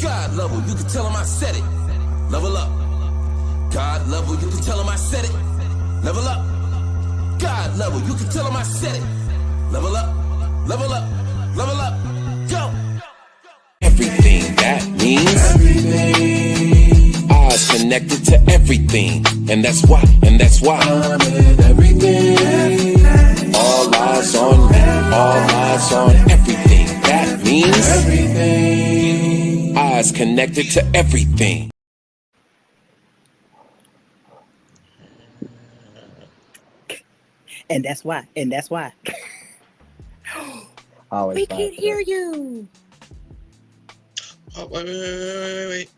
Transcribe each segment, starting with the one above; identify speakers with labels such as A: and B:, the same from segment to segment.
A: God level, you can tell him I said it. Level up. God level, you can tell him I said it. Level up. God level, you can tell him I said it. Level up, level up, level up, go. Everything, that means everything. Eyes connected to everything, and that's why I'm in everything. All eyes on me, all eyes on everything. That means everything. Eyes connected to everything.
B: And that's why. We can't hear you.
C: Oh, wait.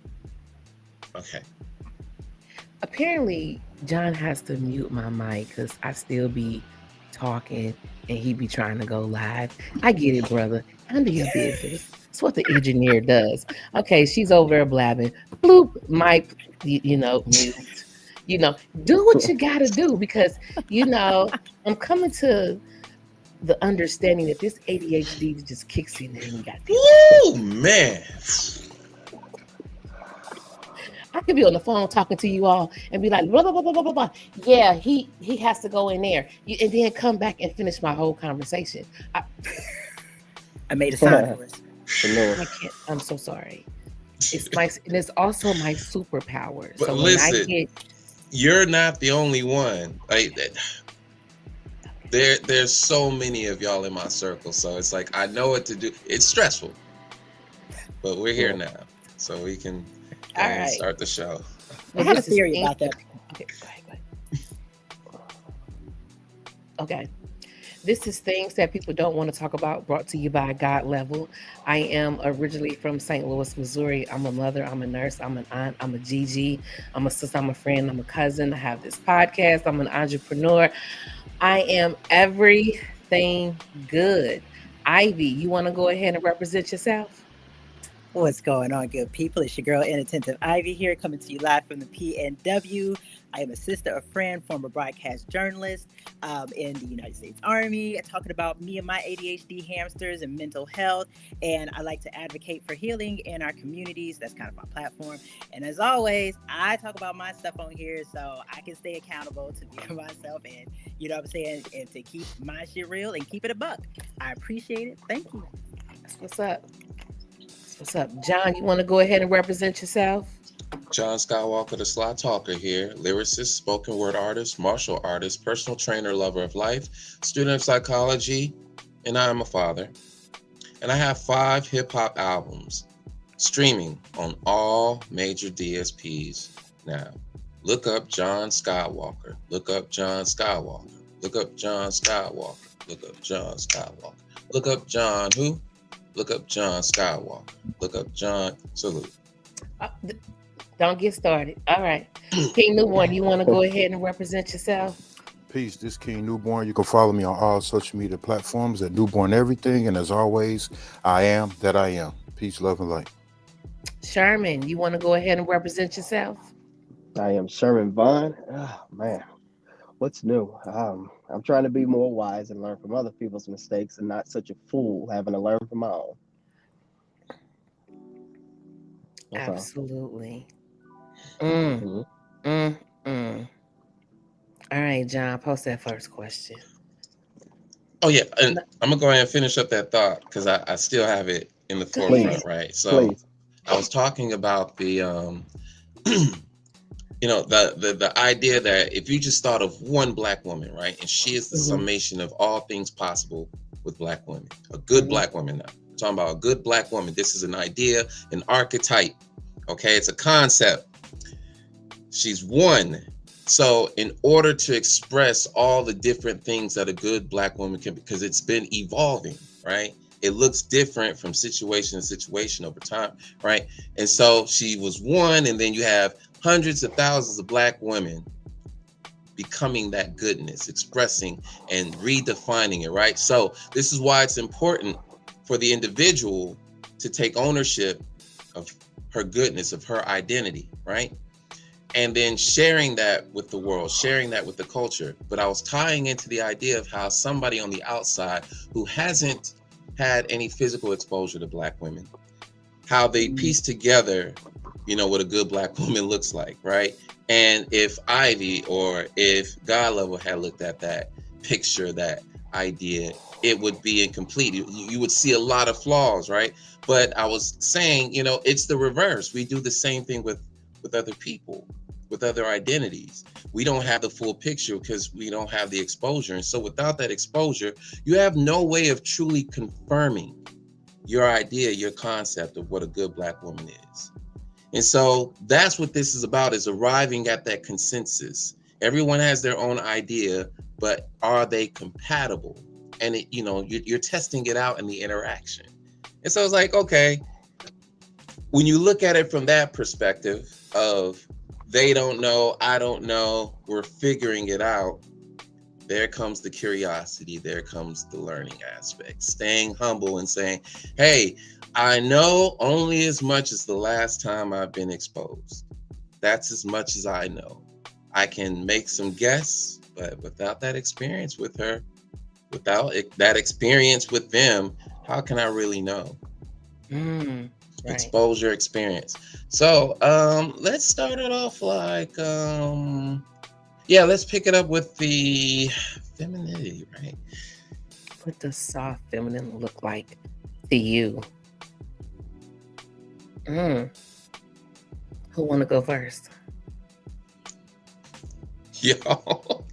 C: Okay.
D: Apparently, John has to mute my mic because I still be talking and he be trying to go live. I get it, brother. Handle your business. It's what the engineer does. Okay, she's over there blabbing. Bloop, mic, mute. Do what you gotta do because, I'm coming to the understanding that this ADHD just kicks in and you got this.
C: Woo, man.
D: I could be on the phone talking to you all and be like, blah, blah, blah, blah, blah, blah. Yeah, he has to go in there. And then come back and finish my whole conversation.
B: I made a sign for us.
D: I can't. I'm so sorry. It's also my superpower.
C: But
D: so
C: listen, you're not the only one. There's so many of y'all in my circle, so it's like I know what to do. It's stressful, but we're here now, so we can start the show.
B: I have a theory about that.
D: Okay, go ahead. Okay. This is Things That People Don't Want to Talk About, brought to you by God Level. I am originally from St. Louis, Missouri. I'm a mother, I'm a nurse, I'm an aunt, I'm a GG, I'm a sister, I'm a friend, I'm a cousin. I have this podcast, I'm an entrepreneur. I am everything good. Ivy, you want to go ahead and represent yourself?
B: What's going on, good people? It's your girl, Inattentive Ivy here, coming to you live from the PNW. I am a sister, a friend, former broadcast journalist in the United States Army, talking about me and my ADHD hamsters and mental health. And I like to advocate for healing in our communities. That's kind of my platform. And as always, I talk about my stuff on here so I can stay accountable to be myself and, you know what I'm saying, and to keep my shit real and keep it a buck. I appreciate it. Thank you.
D: That's what's up. What's up? John, you want to go ahead and represent yourself?
C: John Skywalker, the Sly Talker here, lyricist, spoken word artist, martial artist, personal trainer, lover of life, student of psychology, and I am a father. And I have 5 hip-hop albums streaming on all major DSPs now. Look up John Skywalker. Look up John Skywalker. Look up John Skywalker. Look up John Skywalker. Look up John who? Look up John Skywalker. Look up John Salute.
D: Don't get started. All right. King Newborn, you want to go ahead and represent yourself?
E: Peace. This is King Newborn. You can follow me on all social media platforms at Newborn Everything. And as always, I am that I am. Peace, love, and light.
D: Sherman, you want to go ahead and represent yourself?
F: I am Sherman Vaughn. Oh, man, what's new? I'm trying to be more wise and learn from other people's mistakes and not such a fool having to learn from my own. That's
D: Absolutely.
F: all.
D: All right, John, post that first question.
C: Oh, yeah. And I'm going to go ahead and finish up that thought because I still have it in the forefront, right? So I was talking about the, the idea that if you just thought of one Black woman, right, and she is the summation of all things possible with Black women, a good Black woman now. I'm talking about a good Black woman. This is an idea, an archetype, okay? It's a concept. She's one. So in order to express all the different things that a good Black woman can, because it's been evolving, right? It looks different from situation to situation over time, right? And so she was one, and then you have hundreds of thousands of Black women becoming that goodness, expressing and redefining it, right? So this is why it's important for the individual to take ownership of her goodness, of her identity, right? And then sharing that with the world, sharing that with the culture. But I was tying into the idea of how somebody on the outside who hasn't had any physical exposure to Black women how they piece together, what a good black woman looks like, right? And if Ivy or if God Level had looked at that picture, that idea, it would be incomplete. You would see a lot of flaws, right? But I was saying, it's the reverse. We do the same thing with other people, with other identities. We don't have the full picture because we don't have the exposure. And so without that exposure, you have no way of truly confirming your idea, your concept of what a good black woman is. And so that's what this is about, is arriving at that consensus. Everyone has their own idea, but are they compatible? And you're testing it out in the interaction. And so it's like, okay, when you look at it from that perspective of they don't know, I don't know, we're figuring it out, there comes the curiosity, there comes the learning aspect, staying humble and saying, hey, I know only as much as the last time I've been exposed. That's as much as I know. I can make some guess, but without that experience with her, without that experience with them, how can I really know?
D: Right.
C: Exposure, experience. So let's start it off like, let's pick it up with the femininity, right?
D: What does soft feminine look like to you? Who want to go first?
C: Y'all.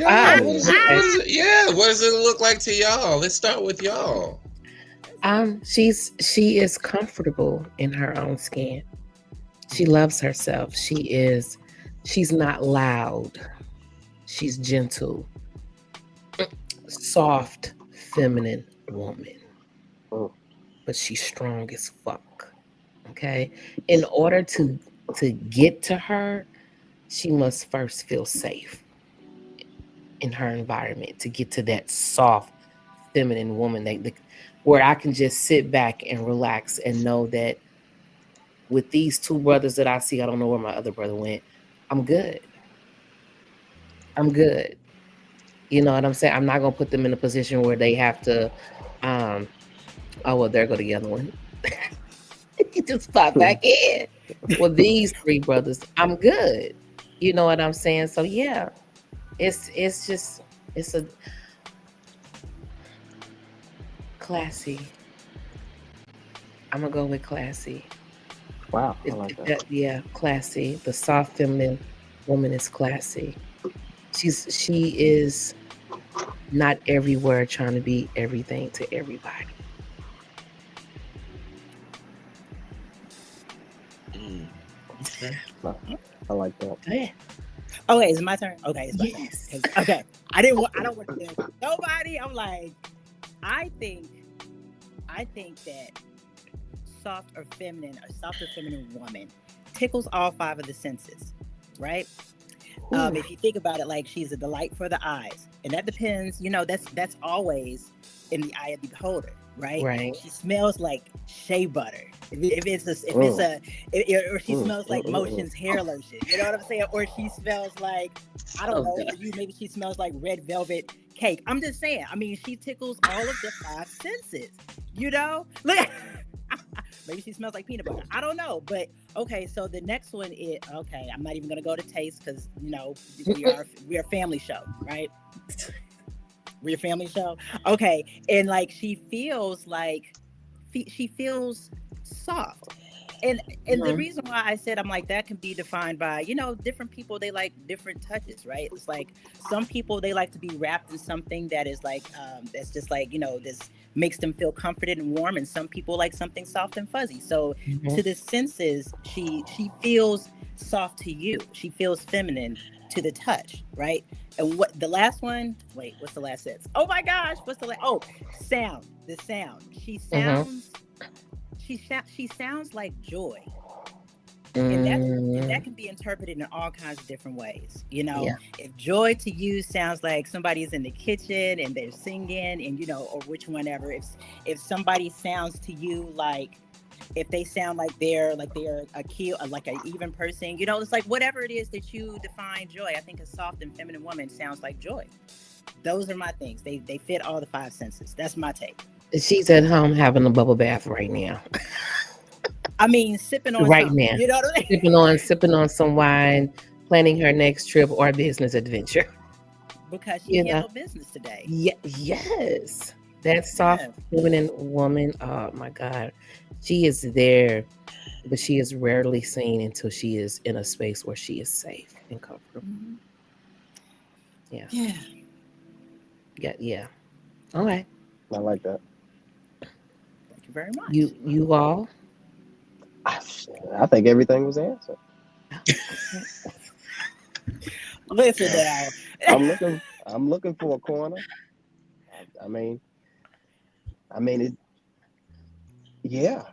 D: Ah,
C: What does it look like to y'all? Let's start with y'all.
D: She is comfortable in her own skin. She loves herself. She's not loud. She's gentle. Soft, feminine woman. But she's strong as fuck. Okay? In order to get to her, she must first feel safe in her environment to get to that soft, feminine woman where I can just sit back and relax and know that with these two brothers that I see, I don't know where my other brother went, I'm good. You know what I'm saying? I'm not going to put them in a position where they have to, oh, well, there go the other one. He just pop back in. Well, these three brothers, I'm good. You know what I'm saying? So yeah, it's a classy. I'm gonna go with classy.
F: Wow, I like that.
D: Yeah, classy. The soft feminine woman is classy. She is not everywhere trying to be everything to everybody.
C: Okay.
F: I like that.
D: Yeah.
B: Okay, is it my turn? Okay, it's my
D: Yes.
B: turn. Okay, I don't want to do nobody. I'm like, I think that soft or feminine woman tickles all five of the senses, right? If you think about it, like she's a delight for the eyes, and that depends. That's always in the eye of the beholder, right?
D: Right.
B: She smells like shea butter. Or she smells like Motion's hair lotion. You know what I'm saying? Or she smells like, I don't know, for you, maybe she smells like red velvet cake. I'm just saying. I mean, she tickles all of the five senses. Look. Maybe she smells like peanut butter. I don't know. But okay, so the next one is okay. I'm not even gonna go to taste because we are a family show, right? We're a family show. Okay. And like she feels soft. And the reason why I said I'm like that can be defined by, different people, they like different touches, right? It's like some people, they like to be wrapped in something that is like, that's just like, this makes them feel comforted and warm. And some people like something soft and fuzzy. So to the senses, she feels soft to you. She feels feminine to the touch, right? And what the last one, wait, what's the last sentence? Oh my gosh, sound, the sound. She sounds, she sounds like joy. And that can be interpreted in all kinds of different ways. If joy to you sounds like somebody's in the kitchen and they're singing and, or which one ever, if somebody sounds to you like, if they sound like they're like an even person, it's like whatever it is that you define joy. I think a soft and feminine woman sounds like joy. Those are my things. They fit all the five senses. That's my take.
D: She's at home having a bubble bath right now.
B: I mean, sipping on
D: Right
B: something.
D: now.
B: You know what I mean?
D: Sipping on some wine, planning her next trip or business adventure.
B: Because she handled business today.
D: Yes. That soft,
B: Yeah.
D: feminine woman. Oh my God. She is there, but she is rarely seen until she is in a space where she is safe and comfortable.
B: Mhm.
D: Yeah.
B: Yeah.
D: Yeah. All right.
F: I like that.
B: Thank you very much.
D: You all.
F: I think everything was answered.
B: Listen now.
F: I'm looking for a corner. I mean, it. Yeah,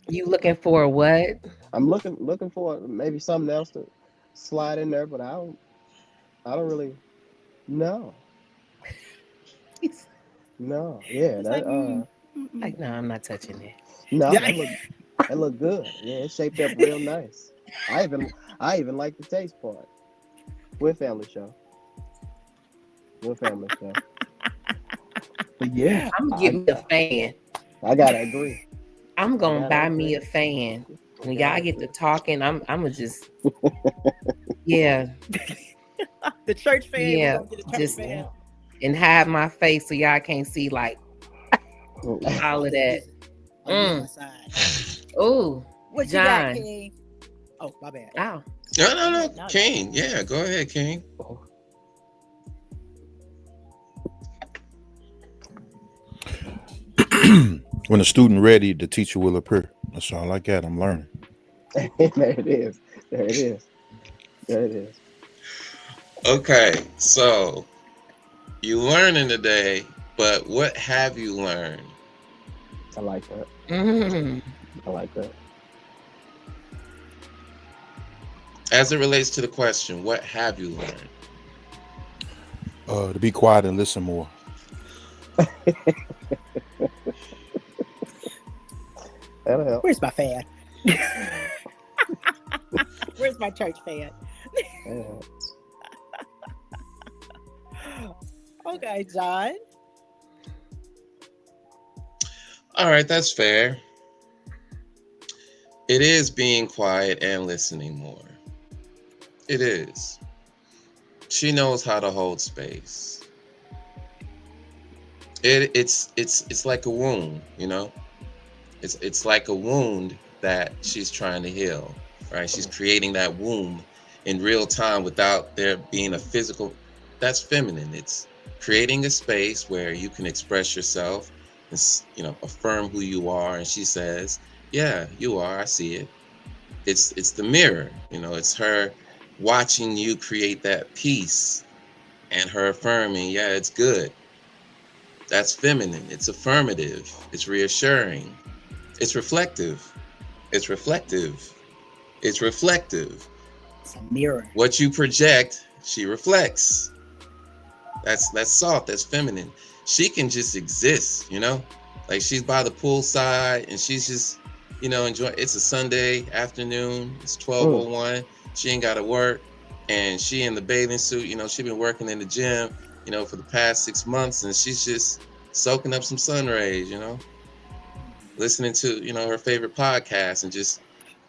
D: You looking for what?
F: I'm looking for maybe something else to slide in there, but I don't really. No,
D: He's
F: no, yeah,
B: It's like,
D: like, no, I'm not touching that.
F: no,
B: Yeah.
F: that look good. Yeah, it shaped up real nice. I even like the taste part. We're a family show. We're a family show. But yeah,
D: I'm gonna get me a fan.
F: I gotta agree.
D: I'm gonna
F: gotta
D: buy
F: agree.
D: me a fan. When
F: gotta
D: y'all get to
F: agree.
D: talking, I'm gonna just yeah,
B: The church fan. We're
D: yeah,
B: gonna get a church
D: just
B: fan.
D: and hide my face so y'all can't see like all of that.
B: On my side.
D: Oh,
B: What you got,
D: John.
B: King? Oh, my bad.
D: Oh,
C: No. King. Yeah, go ahead, King.
E: When a student ready, the teacher will appear. That's all I got. I'm learning.
F: There it is. There it is. There it is.
C: Okay, so you learning today, but what have you learned?
F: I like that.
D: mm.
F: I like that.
C: As it relates to the question, what have you learned?
E: To be quiet and listen more.
F: That'll help.
B: Where's my fan? Where's my church fan?
F: That'll help.
B: Okay, John.
C: All right, that's fair. It is being quiet and listening more. It is. She knows how to hold space. It's like a wound, you know? It's like a wound that she's trying to heal, right? She's creating that wound in real time without there being a physical. That's feminine. It's creating a space where you can express yourself and, affirm who you are. And she says, yeah, you are. I see it. It's the mirror, it's her watching you create that peace and her affirming, yeah, it's good. That's feminine. It's affirmative. It's reassuring. It's reflective. It's reflective. It's reflective.
B: It's a mirror.
C: What you project, she reflects. That's soft. That's feminine. She can just exist, like she's by the poolside and she's just, enjoying. It's a Sunday afternoon. It's 12:01. She ain't got to work, and she in the bathing suit. She been working in the gym, for the past 6 months, and she's just soaking up some sun rays, listening to, her favorite podcast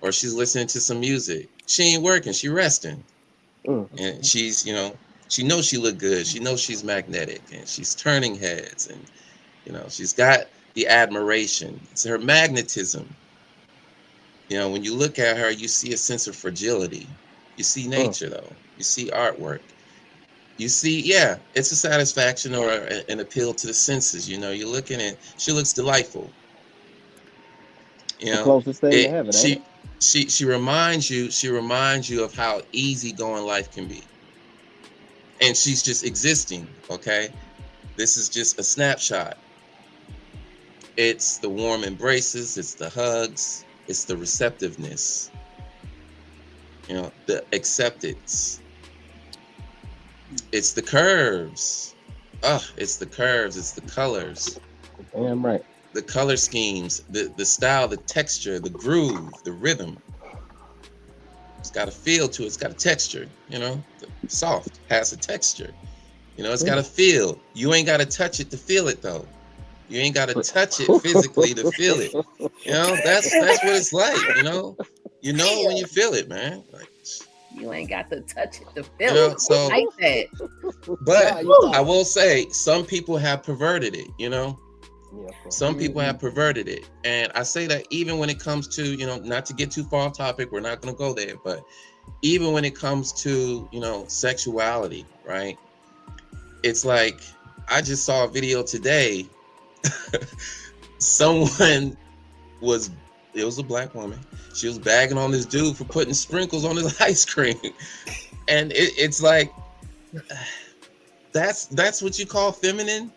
C: or she's listening to some music. She ain't working. She resting, and she's, she knows she look good. She knows she's magnetic, and she's turning heads, and she's got the admiration. It's her magnetism. When you look at her, you see a sense of fragility. You see nature, though. You see artwork. You see, yeah, it's a satisfaction or an appeal to the senses. You're looking at. She looks delightful.
F: The closest thing to heaven.
C: She reminds you. She reminds you of how easygoing life can be. And she's just existing. Okay, this is just a snapshot. It's the warm embraces. It's the hugs. It's the receptiveness, the acceptance. It's the curves. It's the curves. It's the colors.
F: Damn right.
C: The color schemes, the style, the texture, the groove, the rhythm. It's got a feel to it. It's got a texture, Soft has a texture. It's got a feel. You ain't got to touch it to feel it, though. You ain't got to touch it physically to feel it. You know, that's what it's like. You know when you feel it, man. Like,
D: You ain't got to touch it to
C: you
D: feel
C: know,
D: it.
C: so
D: Like that.
C: but
F: Nah,
C: I will say some people have perverted it,
F: yeah, of course.
C: Some people have perverted it. And I say that even when it comes to, not to get too far off topic, we're not going to go there, but even when it comes to, sexuality, right? It's like, I just saw a video today. Someone it was a black woman. She was bagging on this dude for putting sprinkles on his ice cream. And it's like, that's what you call feminine?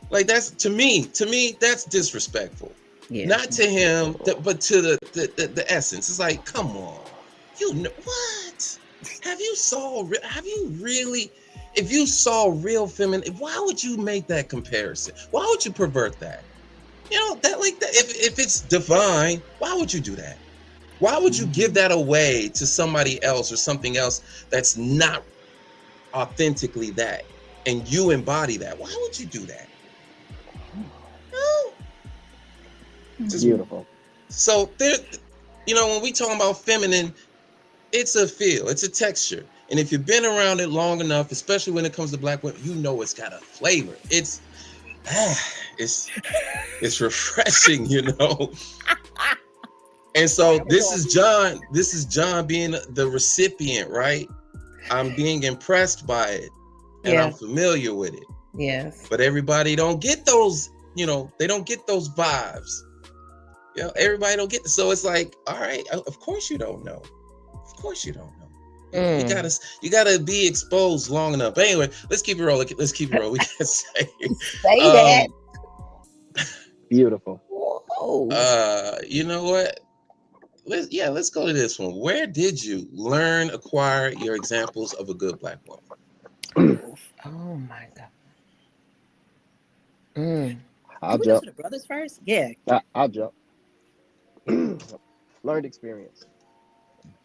C: Like, that's to me, that's disrespectful.
D: Yeah.
C: Not to him, but to the essence. It's like, come on, what? Have you really? If you saw real feminine, why would you make that comparison? Why would you pervert that? That like that. If it's divine, why would you do that? Why would you give that away to somebody else or something else that's not authentically that, and you embody that? Why would you do that? No.
F: It's beautiful.
C: So there, when we talk about feminine, it's a feel, it's a texture. And if you've been around it long enough, especially when it comes to black women, it's got a flavor. It's refreshing, And so this is John being the recipient, right? I'm being impressed by it, and I'm familiar with it.
D: Yes.
C: But everybody don't get those, they don't get those vibes. Everybody don't get it. So it's like, all right, of course you don't know. Of course you don't know. You gotta be exposed long enough. But anyway, let's keep it rolling. We can say
D: that.
F: Beautiful.
D: Whoa.
C: You know what? Let's go to this one. Where did you acquire your examples of a good black woman?
D: Oh my God.
F: I'll
B: Can we
F: jump.
B: go to the brothers first? Yeah.
F: I'll jump.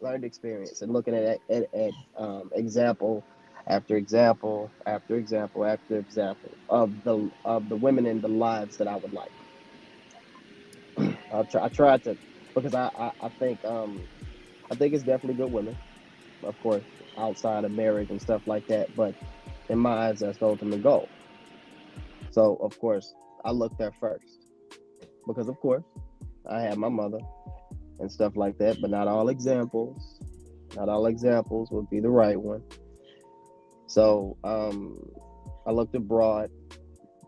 F: Learned experience, and looking at example after example after example after example of the women in the lives that I would like. I tried to, because I think it's definitely good women, of course, outside of marriage and stuff like that. But in my eyes, that's the ultimate goal. So of course, I looked there first, because of course, I had my mother and stuff like that. But not all examples would be the right one. So I looked abroad.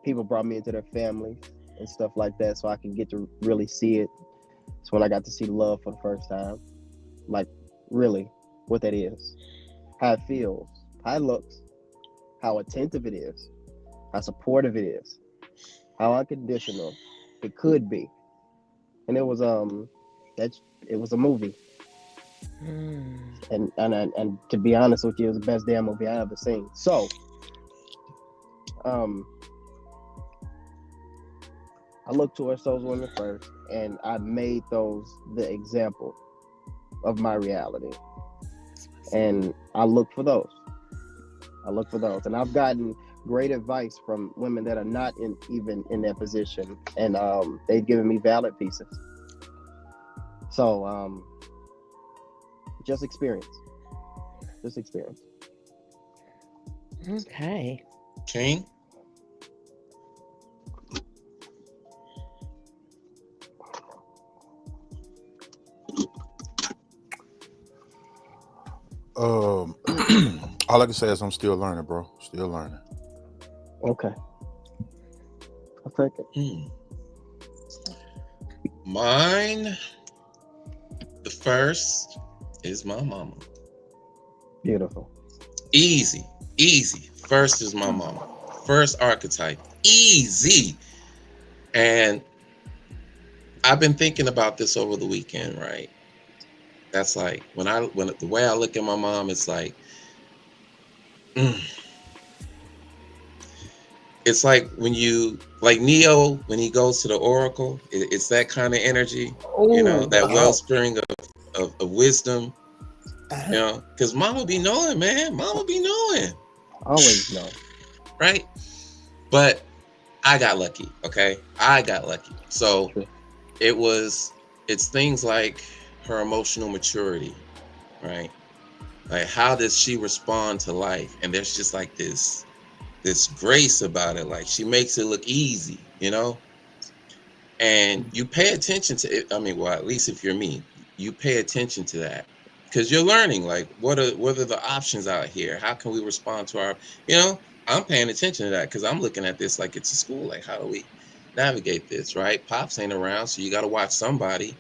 F: People brought me into their families and stuff like that, so I can get to really see it. It's when I got to see love for the first time, like really what that is, how it feels, how it looks, how attentive it is, how supportive it is, how unconditional it could be. And it was it was a movie. And to be honest with you, it was the best damn movie I ever seen. So I looked towards those women first, and I made those the example of my reality. And I look for those. And I've gotten great advice from women that are not even in that position, and they've given me valid pieces. So just experience.
D: Okay.
C: King?
E: All I can say is I'm still learning, bro. Still learning.
F: Okay. I'll take it.
C: Mine, the first is my mama.
F: Beautiful.
C: Easy. First is my mama. First archetype. Easy. And I've been thinking about this over the weekend, right? That's like when the way I look at my mom, it's like, it's like when you, like Neo, when he goes to the Oracle, it's that kind of energy, that wellspring of wisdom, because mama be knowing, man. Mama be knowing.
F: Always know.
C: Right? But I got lucky. Okay, I got lucky. So
F: True.
C: it's things like her emotional maturity, right? Like how does she respond to life? And there's just like this grace about it. Like she makes it look easy, you know? And you pay attention to it. I mean, well, at least if you're me, you pay attention to that because you're learning. Like, what are the options out here? How can we respond to our? You know, I'm paying attention to that because I'm looking at this like it's a school. Like, how do we navigate this? Right? Pops ain't around, so you got to watch somebody.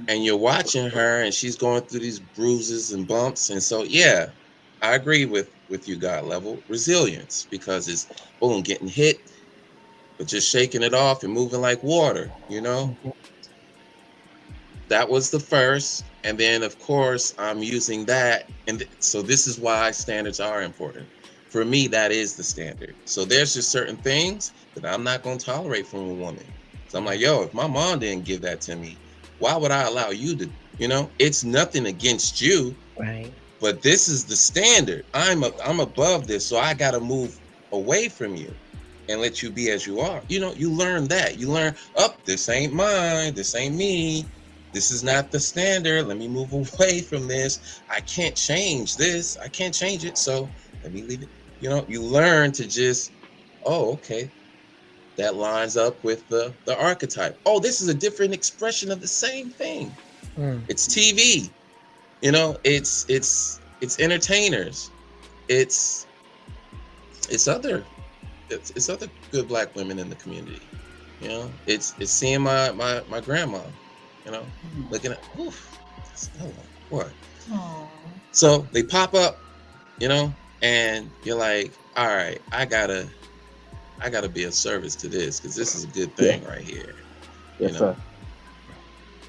C: And you're watching her, and she's going through these bruises and bumps. And so, yeah, I agree with you, God level resilience because it's boom getting hit but just shaking it off and moving like water, you know?
D: Mhm.
C: That was the first. And then, of course, I'm using that. And so, this is why standards are important. For me, that is the standard. So, there's just certain things that I'm not going to tolerate from a woman. So, I'm like, yo, if my mom didn't give that to me, why would I allow you to, you know? It's nothing against you,
D: Right.
C: but this is the standard. I'm above this. So, I got to move away from you and let you be as you are. You know, you learn that. You learn, this ain't mine. This ain't me. This is not the standard. Let me move away from this. I can't change this. I can't change it. So let me leave it. You know, you learn to just, oh, okay. That lines up with the archetype. Oh, this is a different expression of the same thing.
D: Mm.
C: It's TV. You know, it's entertainers. It's it's other it's other good black women in the community. You know, it's seeing my grandma. You know, looking at oh boy. So they pop up, you know, and you're like, all right, I gotta be of service to this because this is a good thing right here.
F: Yes,
C: You know,
F: sir.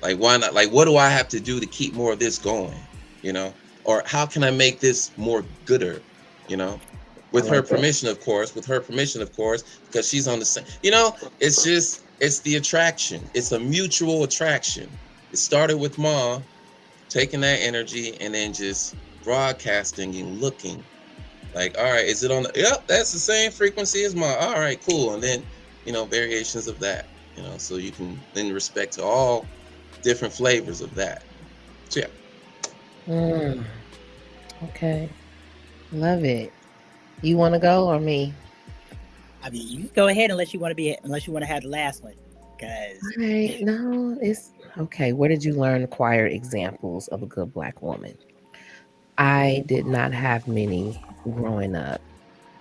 C: like why not? Like, what do I have to do to keep more of this going? You know, or how can I make this more gooder? You know, with
F: I
C: her
F: like that.
C: permission, of course. With her permission, of course, because she's on the same. You know, it's the attraction. It's a mutual attraction. It started with mom taking that energy and then just broadcasting and looking like, all right, is it on the? Yep, that's the same frequency as mom. All right, cool. And then variations of that. You know, so you can lend respect to all different flavors of that. So yeah.
D: Mm. Okay. Love it. You want to go or me?
B: I mean, you go ahead unless you want to have the last one, because
D: All right. No, it's okay. Where did you learn acquire examples of a good black woman? I did not have many growing up,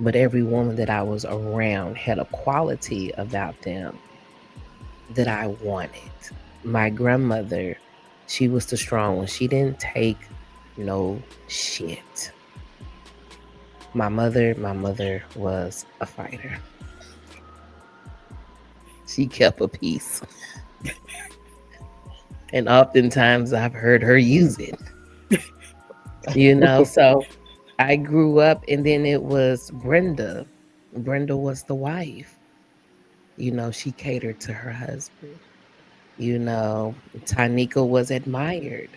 D: but every woman that I was around had a quality about them that I wanted. My grandmother, she was the strong one. She didn't take no shit. My mother was a fighter. She kept a peace. And oftentimes I've heard her use it. So I grew up and then it was Brenda. Brenda was the wife. She catered to her husband. Tanika was admired.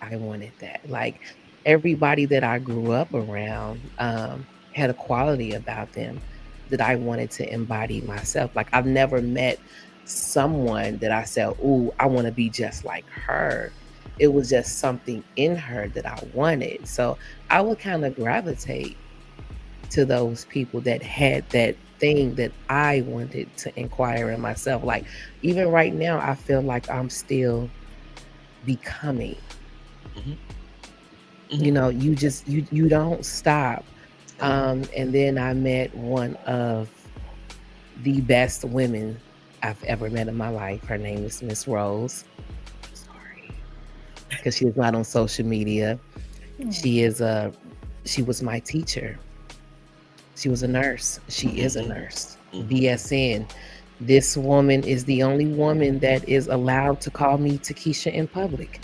D: I wanted that. Like everybody that I grew up around had a quality about them that I wanted to embody myself. Like I've never met someone that I said, "Ooh, I want to be just like her." It was just something in her that I wanted. So I would kind of gravitate to those people that had that thing that I wanted to inquire in myself. Like even right now, I feel like I'm still becoming.
C: Mm-hmm. Mm-hmm.
D: You don't stop. And then I met one of the best women I've ever met in my life. Her name is Miss Rose. Sorry, because she is not on social media. She was my teacher. She was a nurse. She is a nurse. BSN. This woman is the only woman that is allowed to call me Takesha in public.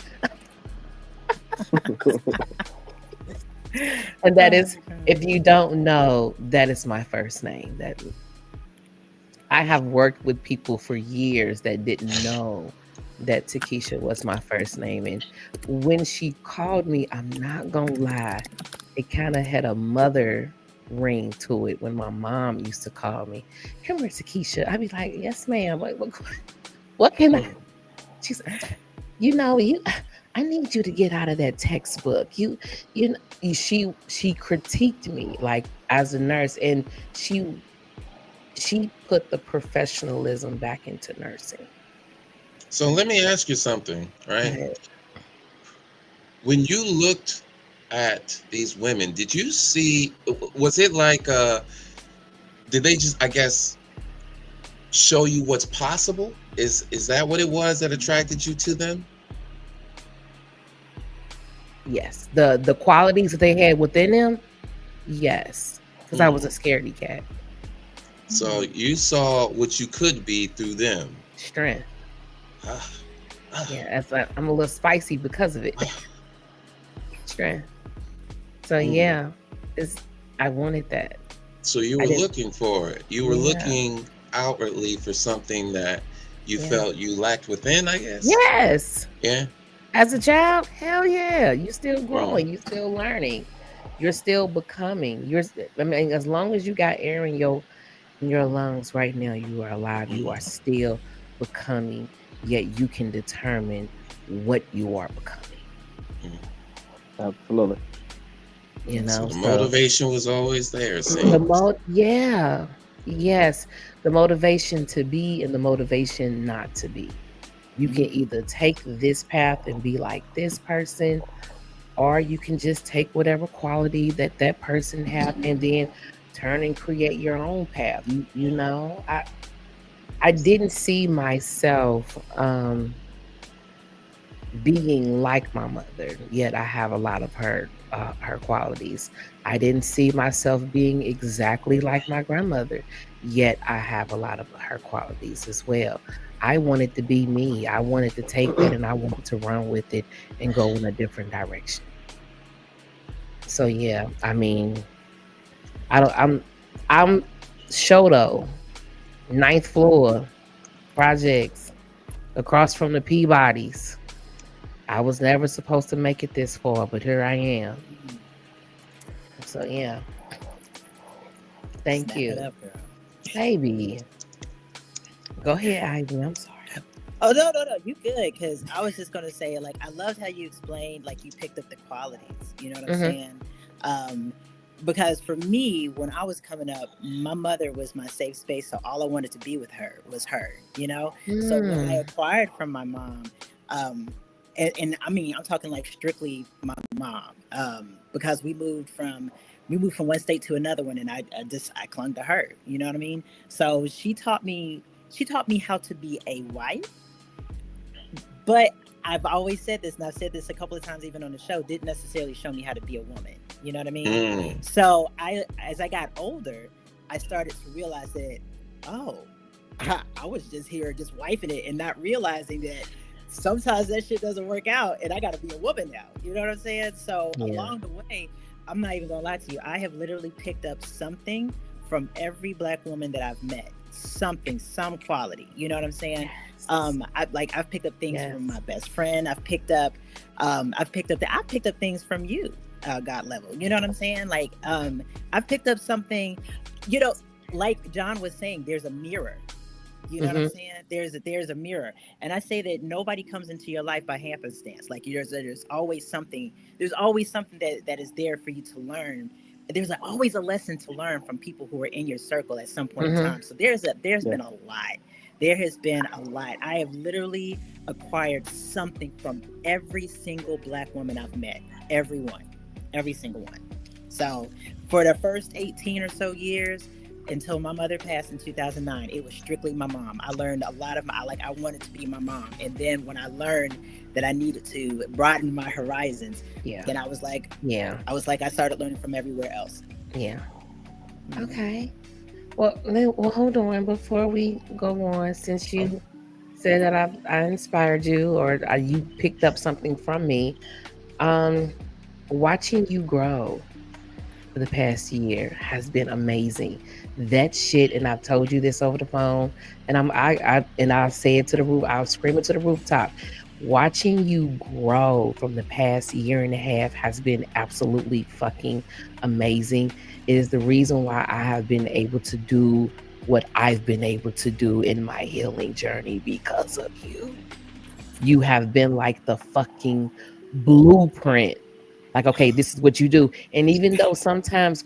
D: And that is, if you don't know, that is my first name. That I have worked with people for years that didn't know that Takesha was my first name. And when she called me, I'm not gonna lie, it kind of had a mother ring to it when my mom used to call me, "Come here, Takesha." I'd be like, "Yes, ma'am. What can I?" She's, you. I need you to get out of that textbook. She critiqued me like as a nurse, and she put the professionalism back into nursing.
C: So let me ask you something, right? When you looked at these women, did you see, was it like, did they just, I guess, show you what's possible? Is that what it was that attracted you to them?
D: Yes, the qualities that they had within them. Yes, because I was a scaredy cat.
C: So you saw what you could be through them.
D: Strength.
C: Ah,
D: Yeah, I'm a little spicy because of it. Strength. So yeah, I wanted that.
C: So you were looking for it. You were looking outwardly for something that you felt you lacked within, I guess.
D: Yes.
C: Yeah.
D: As a child, hell yeah, you're still growing, you're still learning, you're still becoming. As long as you got air in your lungs right now, you are alive. You are still becoming. Yet you can determine what you are becoming.
F: Absolutely.
D: You know,
C: so the motivation was always there.
D: Yes, the motivation to be and the motivation not to be. You can either take this path and be like this person, or you can just take whatever quality that person have and then turn and create your own path. You know, I didn't see myself being like my mother, yet I have a lot of her qualities. I didn't see myself being exactly like my grandmother, yet I have a lot of her qualities as well. I wanted to be me. I wanted to take that and I wanted to run with it and go in a different direction. So yeah, I mean, I'm Shoto, 9th floor projects across from the Peabodys. I was never supposed to make it this far, but here I am. So yeah. Thank you.
B: Up, girl.
D: Baby. Go ahead, Ivy. I'm sorry.
B: Oh no, you good? Because I was just gonna say, like, I loved how you explained, like, you picked up the qualities. You know what I'm saying? Because for me, when I was coming up, my mother was my safe space, so all I wanted to be with her was her. You know, so when I acquired from my mom, and I mean, I'm talking like strictly my mom, because we moved from one state to another one, and I clung to her. You know what I mean? So she taught me how to be a wife. But I've always said this, and I've said this a couple of times even on the show, didn't necessarily show me how to be a woman. You know what I mean? So as I got older, I started to realize that, I was just here just wifing it and not realizing that sometimes that shit doesn't work out and I got to be a woman now. You know what I'm saying? So along the way, I'm not even going to lie to you, I have literally picked up something from every Black woman that I've met. Some quality. You know what I'm saying? I've picked up things from my best friend. I've picked up things from you, God level. You know what I'm saying? Like, I've picked up something, you know, like John was saying, there's a mirror. You know what I'm saying? There's a mirror. And I say that nobody comes into your life by happenstance. Like, there's always something that is there for you to learn. There's always a lesson to learn from people who are in your circle at some point in time. So there's been a lot. There has been a lot. I have literally acquired something from every single Black woman I've met. Every single one. So for the first 18 or so years, until my mother passed in 2009, it was strictly my mom. I learned a lot of I wanted to be my mom. And then when I learned that I needed to broaden my horizons, then I was like, I started learning from everywhere else.
D: Yeah. Okay. Well, hold on before we go on. Since you said that I inspired you, or you picked up something from me, watching you grow for the past year has been amazing. That shit, and I've told you this over the phone, and I'll say it to the roof. I'll scream it to the rooftop. watching you grow from the past year and a half has been absolutely fucking amazing. It is the reason why I have been able to do what I've been able to do in my healing journey because of you. You have been like the fucking blueprint. Like, okay, this is what you do. And even though sometimes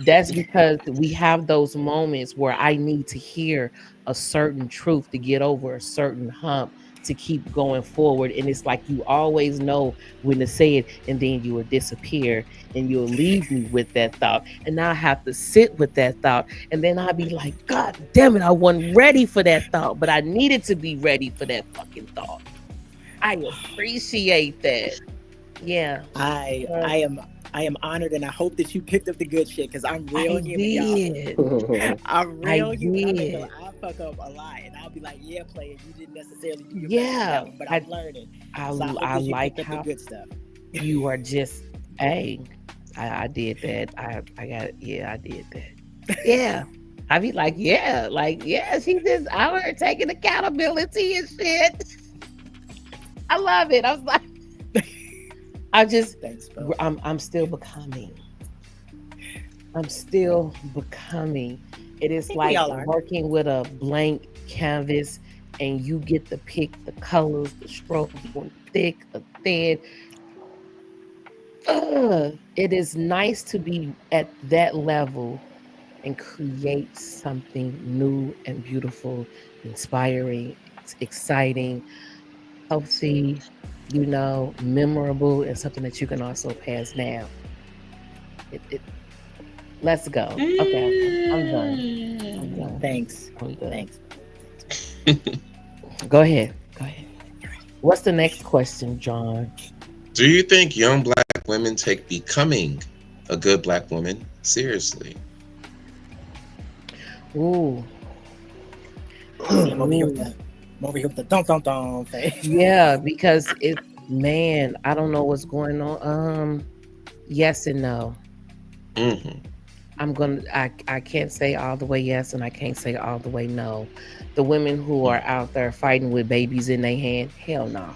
D: that's because we have those moments where I need to hear a certain truth to get over a certain hump to keep going forward. And it's like you always know when to say it, and then you will disappear and you'll leave me with that thought. And now I have to sit with that thought. And then I'll be like, God damn it, I wasn't ready for that thought, but I needed to be ready for that fucking thought. I appreciate that. Yeah.
B: I am honored, and I hope that you picked up the good shit because I'm real
D: I
B: human, y'all.
D: did.
B: I'm
D: I
B: real human.
D: did.
B: I fuck up a lot, and I'll be like, "Yeah, player, you didn't necessarily do your best on
D: Yeah.
B: that one, but I'm learning." So I hope
D: I
B: that you
D: like
B: picked up the
D: how
B: good stuff.
D: you are just, hey, I did that. I got it. Yeah, I did that. Yeah. I be like, yeah, she just out here taking accountability and shit. I love it. I was like, I just,
B: Thanks, bro.
D: I'm still becoming. I'm still becoming. It is
B: think we
D: like
B: all are.
D: working with a blank canvas and you get to pick the colors, the strokes, you want thick or thin. It is nice to be at that level and create something new and beautiful, inspiring, exciting, healthy, memorable, and something that you can also pass down. Let's go. Okay, I'm done. I'm done.
B: Thanks.
D: I'm done.
B: Thanks.
D: Go ahead. Go ahead. What's the next question, John?
C: Do you think young black women take becoming a good black woman seriously?
D: Ooh.
B: See, I'm over here with the dum face.
D: Yeah, because man, I don't know what's going on. Yes and no.
C: Mm-hmm.
D: I can't say all the way yes, and I can't say all the way no. The women who are out there fighting with babies in their hand, hell no.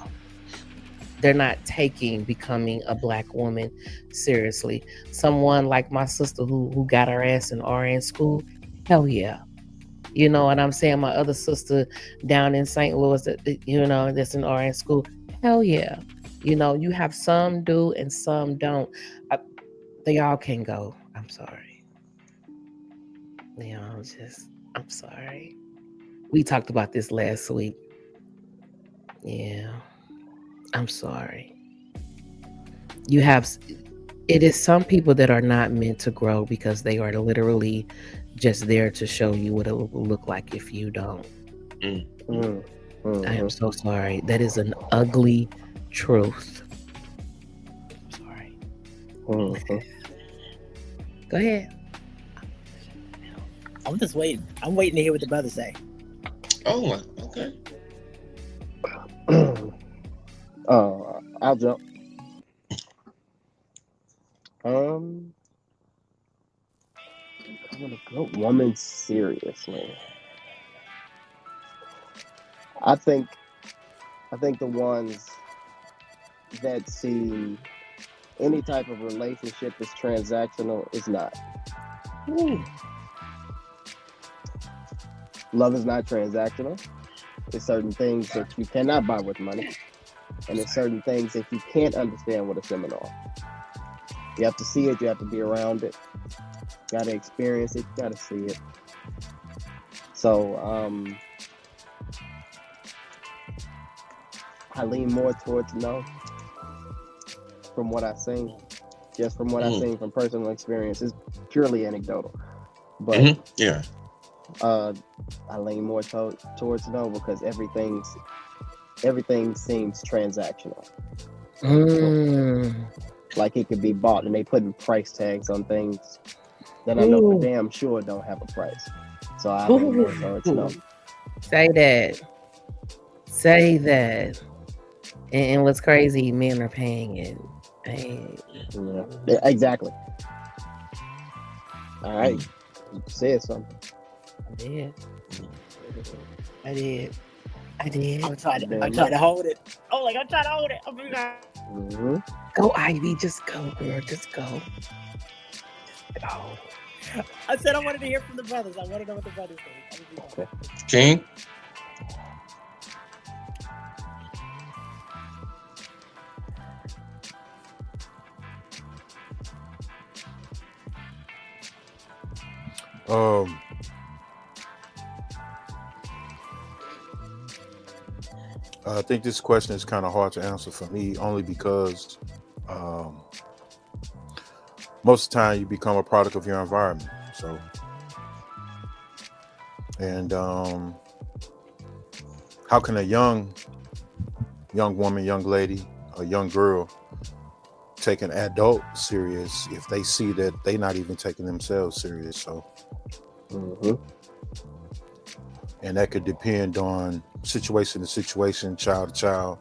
D: They're not taking becoming a black woman seriously. Someone like my sister who got her ass in RN school, hell yeah. You know what I'm saying? My other sister down in St. Louis, that's in RN school, hell yeah. You have some do and some don't. They all can go. I'm sorry. I'm sorry. We talked about this last week. Yeah. I'm sorry. It is some people that are not meant to grow because they are literally just there to show you what it will look like if you don't. I am so sorry. That is an ugly truth. I'm sorry. Go ahead.
B: I'm just waiting. I'm waiting to hear what the brothers say.
C: Oh, okay.
F: I'll jump. Becoming a good woman seriously. I think the ones that see any type of relationship as transactional is not.
D: Ooh.
F: Love is not transactional. There's certain things that you cannot buy with money, and there's certain things that you can't understand with a seminar. You have to see it. You have to be around it. You got to experience it. You got to see it. So I lean more towards no. From what I've seen, just from what I've seen from personal experience, it's purely anecdotal. But
C: yeah,
F: I lean more towards no because everything seems transactional. Like it could be bought, and they putting price tags on things that I know for damn sure don't have a price. So I lean more towards no.
D: Say that. And what's crazy, men are paying it.
F: Yeah, exactly. All right, you said something.
D: I did. I did.
B: I'm trying
F: Damn
B: to hold it. Oh, like I'm trying to hold it. Oh my God.
F: Mm-hmm.
D: Go, Ivy. Just go, girl. Just go. Go.
B: I said I wanted to hear from the brothers. I want to know what the brothers think.
F: Okay.
C: King?
E: I think this question is kind of hard to answer for me, only because most of the time you become a product of your environment. So, and how can a young woman, young lady, a young girl take an adult serious if they see that they not even taking themselves serious? So,
F: Mm-hmm.
E: and that could depend on situation to situation, child to child,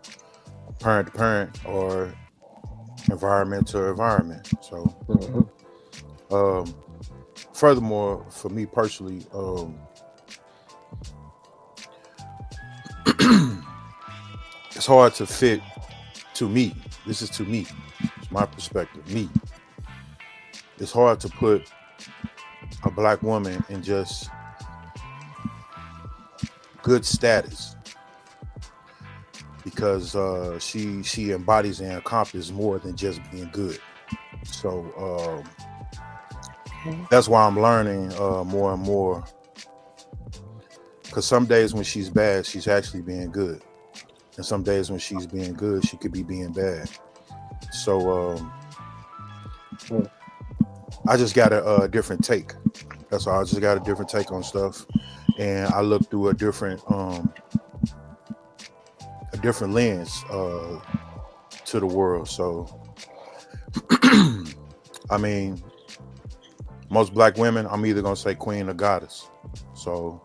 E: parent to parent, or environment to environment. So,
F: Mm-hmm.
E: furthermore, for me personally, it's hard to fit to me. This is to me. It's my perspective. Me. It's hard to put a black woman in just good status because she embodies and accomplishes more than just being good. So that's why I'm learning more and more. Because some days when she's bad, she's actually being good, and some days when she's being good, she could be being bad. So I just got a different take. That's all. I just got a different take on stuff, and I look through a different lens to the world. So, I mean, most black women, I'm either gonna say queen or goddess. So,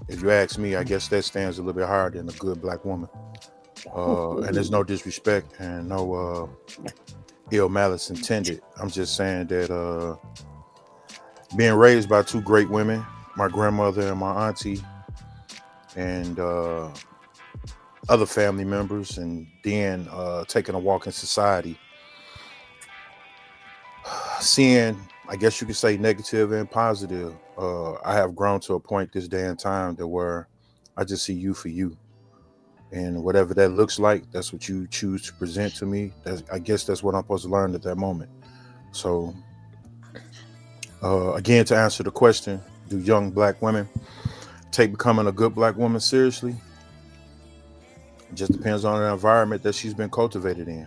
E: if you ask me, I guess that stands a little bit higher than a good black woman. And there's no disrespect and no ill malice intended. I'm just saying that being raised by two great women, my grandmother and my auntie, and other family members, and then taking a walk in society, seeing, I guess you could say, negative and positive. I have grown to a point this day and time to where I just see you for you. And whatever that looks like, that's what you choose to present to me. I guess that's what I'm supposed to learn at that moment. So, again, to answer the question, do young black women take becoming a good black woman seriously? It just depends on the environment that she's been cultivated in.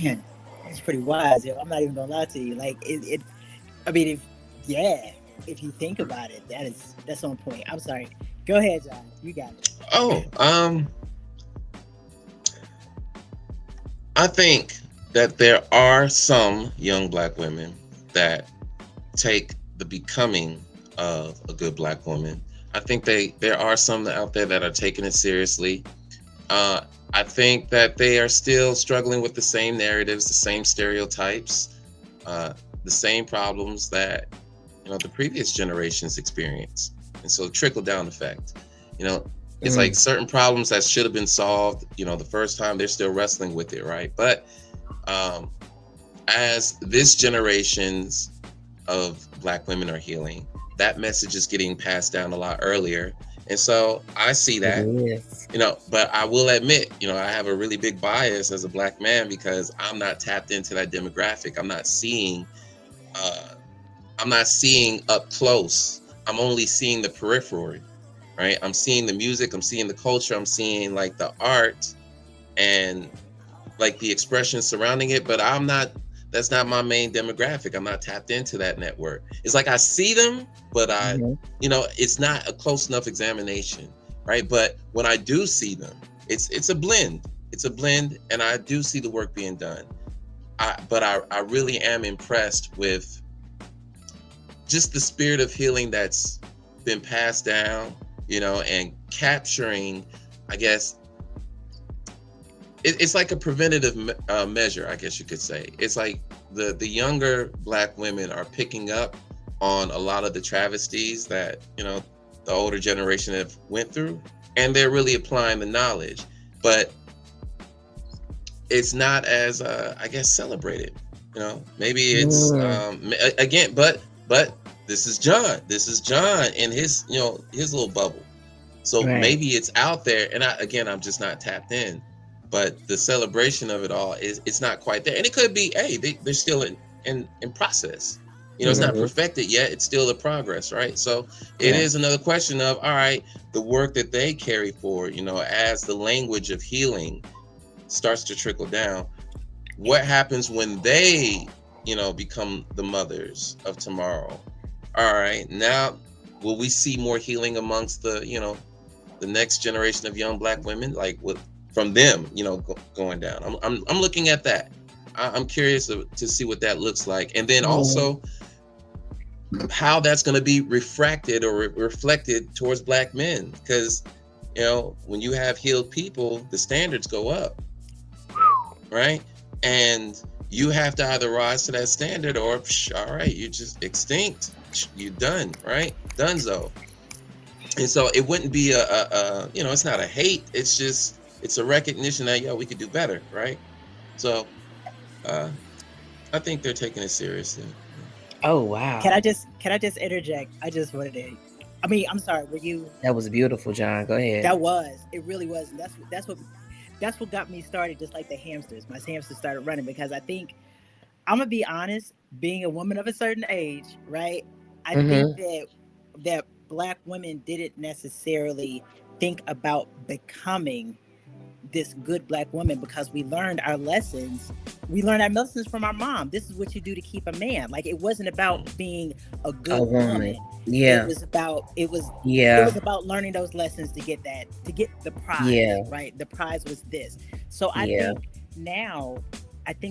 B: Man, that's pretty wise. Yo. I'm not even gonna lie to you. Like I mean, if you think about it, that's on point. I'm sorry. Go ahead, John. You got it.
C: I think that there are some young black women that take the becoming of a good black woman. I think there are some out there that are taking it seriously. I think that they are still struggling with the same narratives, the same stereotypes, the same problems that the previous generations experienced. And so trickle down effect, it's like certain problems that should have been solved, the first time, they're still wrestling with it, right? But as this generations of black women are healing, that message is getting passed down a lot earlier. And so I see that,
D: Yes.
C: but I will admit, I have a really big bias as a black man because I'm not tapped into that demographic. I'm not seeing up close. I'm only seeing the periphery, right? I'm seeing the music, I'm seeing the culture, I'm seeing like the art and like the expression surrounding it, but that's not my main demographic. I'm not tapped into that network. It's like I see them, but it's not a close enough examination, right? But when I do see them, it's a blend. It's a blend, and I do see the work being done. But I really am impressed with just the spirit of healing that's been passed down, and capturing, I guess, it's like a preventative measure, I guess you could say. It's like the younger black women are picking up on a lot of the travesties that, the older generation have went through, and they're really applying the knowledge, but it's not as I guess celebrated. Maybe it's again, but this is John. This is John in his his little bubble. So
D: Right.
C: maybe it's out there, and I'm just not tapped in. But the celebration of it all it's not quite there, and it could be, hey, they're still in process. It's not perfected yet. It's still a progress, right? So it is another question of, all right, the work that they carry forward, as the language of healing starts to trickle down. What happens when they, become the mothers of tomorrow? All right, now will we see more healing amongst the next generation of young Black women, like from them, going down? I'm looking at that. I'm curious to see what that looks like, and then also how that's going to be refracted or reflected towards Black men, because when you have healed people, the standards go up, right? And you have to either rise to that standard or all right, you're just extinct, you're done, right? Donezo. And so it wouldn't be it's not a hate, it's a recognition that we could do better, right? So I think they're taking it seriously.
D: Oh wow.
B: Can I just interject? I just wanted to. I mean, I'm sorry. Were you?
D: That was beautiful, John. Go ahead.
B: That was. It really was. And that's what got me started. Just like the hamsters, my hamsters started running, because I think, I'm gonna be honest. Being a woman of a certain age, right? I think that Black women didn't necessarily think about becoming this good Black woman, because we learned our lessons. We learned our lessons from our mom. This is what you do to keep a man. Like, it wasn't about being a good woman.
D: Yeah.
B: It was about learning those lessons to get the prize.
D: Yeah.
B: Right. The prize was this. So I think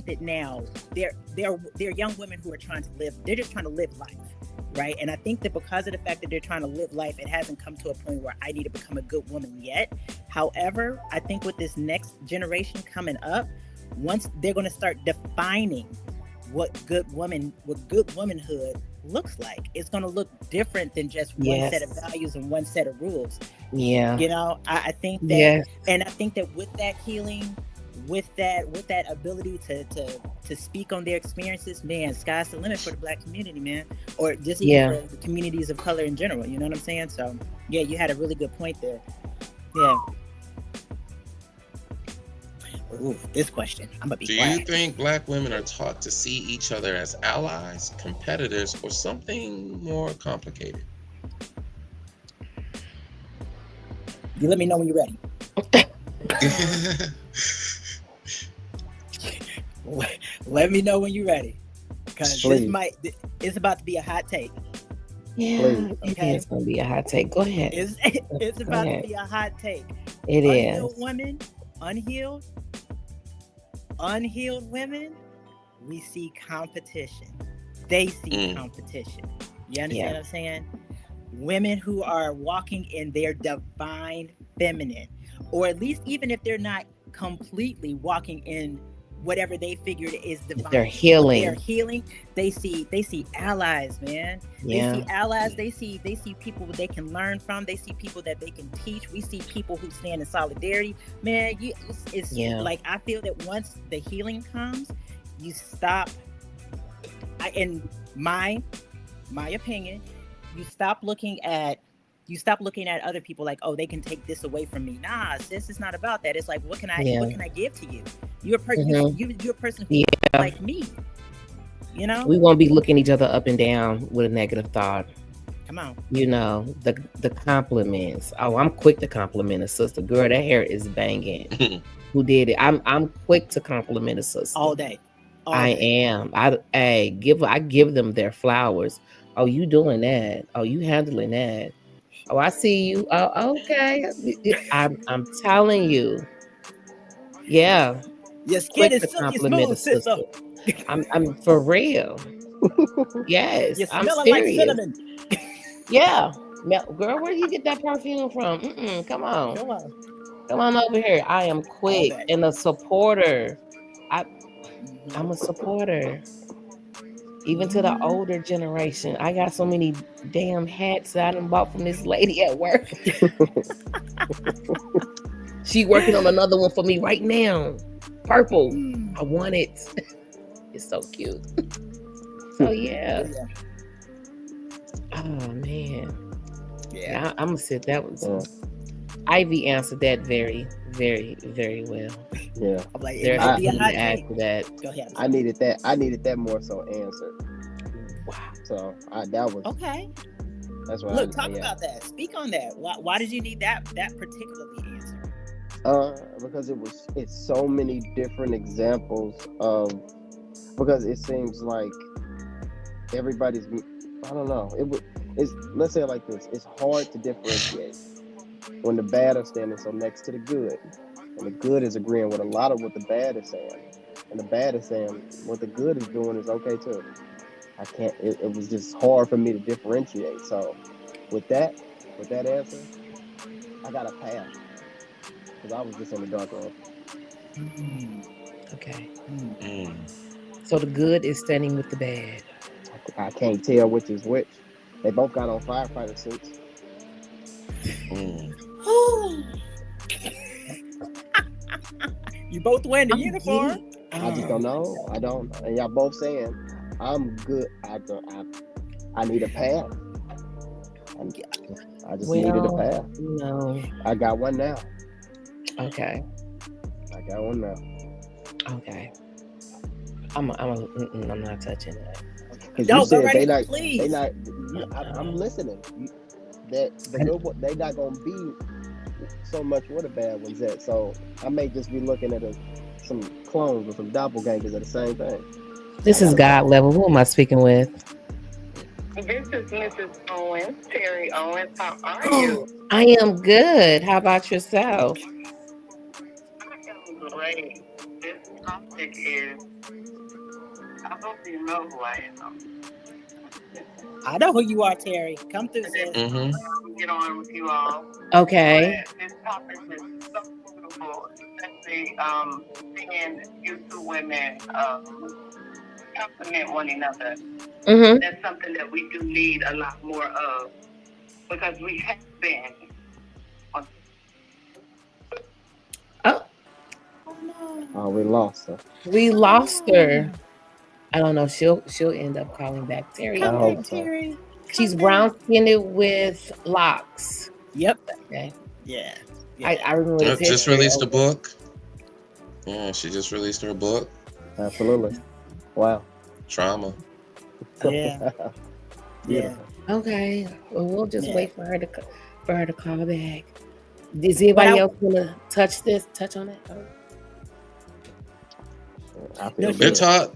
B: that now they're young women who are trying to live. They're just trying to live life. Right. And I think that because of the fact that they're trying to live life, it hasn't come to a point where I need to become a good woman yet. However, I think with this next generation coming up, once they're going to start defining what good womanhood looks like, it's going to look different than just one set of values and one set of rules.
D: Yeah.
B: I think that, and I think that with that healing, with that ability to speak on their experiences, man, sky's the limit for the Black community, man, or just even for the communities of color in general. You know what I'm saying? So yeah, you had a really good point there. Yeah. Ooh, this question, I'm gonna be quiet.
C: Do you think Black women are taught to see each other as allies, competitors, or something more complicated?
B: You let me know when you're ready. Let me know when you're ready, because it's about to be a hot take.
D: Yeah, okay. It's gonna be a hot take. Go ahead.
B: It's about to be a hot take.
D: It
B: Unhealed
D: is.
B: Women, unhealed women, we see competition. They see competition. You understand what I'm saying? Women who are walking in their divine feminine, or at least even if they're not completely walking in whatever they figured is divine,
D: they're healing.
B: They see allies, man.
D: Yeah.
B: They see allies. They see people they can learn from. They see people that they can teach. We see people who stand in solidarity, man. It's like, I feel that once the healing comes, you stop. In my opinion, you stop looking at other people like, oh, they can take this away from me. Nah, sis, it's not about that. It's like, what can I give to you? You're a person. You're a person who like me. We
D: won't be looking each other up and down with a negative thought.
B: Come on.
D: The compliments. Oh, I'm quick to compliment a sister. Girl, that hair is banging. Who did it? I'm quick to compliment a sister.
B: All day.
D: I am. I give them their flowers. Oh, you doing that? Oh, you handling that? Oh, I see you. Oh, okay. I'm telling you. Yeah.
B: Your skin is silky smooth, sister.
D: I'm for real. Yes.
B: You're
D: I'm
B: smelling like
D: serious.
B: cinnamon.
D: Yeah. Girl, where do you get that perfume from? Come on. Come on over here. I am quick and a supporter. I'm a supporter. Even to the older generation. I got so many damn hats that I done bought from this lady at work. She working on another one for me right now. Purple. I want it. It's so cute. So yeah. Oh man.
B: Yeah.
D: I'm gonna sit that one.
F: Yeah.
D: Ivy answered that very, very, very well.
F: Yeah.
B: I'm like, it
D: There's
B: might be a
D: nothing
B: hot
D: to add
B: take.
D: to that.
B: Go ahead.
F: I needed that. I needed that more so answered.
D: Wow.
F: So that was
B: Okay.
F: that's why.
B: Look, talk about that. Speak on that. Why did you need that particularly answered?
F: Because it's so many different examples of, because it seems like everybody's, I don't know, let's say it like this, it's hard to differentiate when the bad are standing so next to the good, and the good is agreeing with a lot of what the bad is saying, and the bad is saying what the good is doing is okay too. I can't, it was just hard for me to differentiate. So with that answer, I got a pass. Because I was just in the dark room.
D: Okay.
C: Mm.
D: So the good is standing with the bad.
F: I can't tell which is which. They both got on firefighter suits.
C: Mm.
B: You both wearing the uniform.
F: I just don't know. I don't. And y'all both saying I'm good. I need a path. I just needed a path.
D: No.
F: I got one now.
D: Okay.
F: I got one now.
D: Okay. I'm not touching that.
F: Because
B: No,
F: you said
B: go right
F: they
B: ahead,
F: not.
B: please.
F: They not. I'm listening. That the good one, they not gonna be so much where the bad ones at. So I may just be looking at some clones or some doppelgangers of the same thing.
D: This is God level. Who am I speaking with?
G: This is Mrs. Owens, Terry Owens. How are you?
D: I am good. How about yourself?
G: I am great. This topic is, I hope you know who I am.
B: I know who you are, Terry. Come through, sis.
C: Mm-hmm.
G: Get on with you all.
D: Okay.
G: But this topic is so beautiful, especially seeing you two women compliment one another.
D: Mm-hmm.
G: That's something that we do need a lot more of, because we have been.
F: Oh, we lost her.
D: We lost her. I don't know. She'll end up calling back. Terry.
B: Come
F: I hope
B: back,
F: so.
B: Terry.
D: She's brown skinned with locks.
B: Yep.
D: Okay.
B: Yeah.
D: I remember this
C: Just released a book. Yeah, she just released her book.
F: Absolutely. Wow.
C: Trauma.
B: Yeah. Yeah.
D: Okay. Well, we'll just
B: Yeah.
D: wait for her to call back. Is anybody else gonna touch on it?
F: I feel
C: They're
F: good.
C: taught,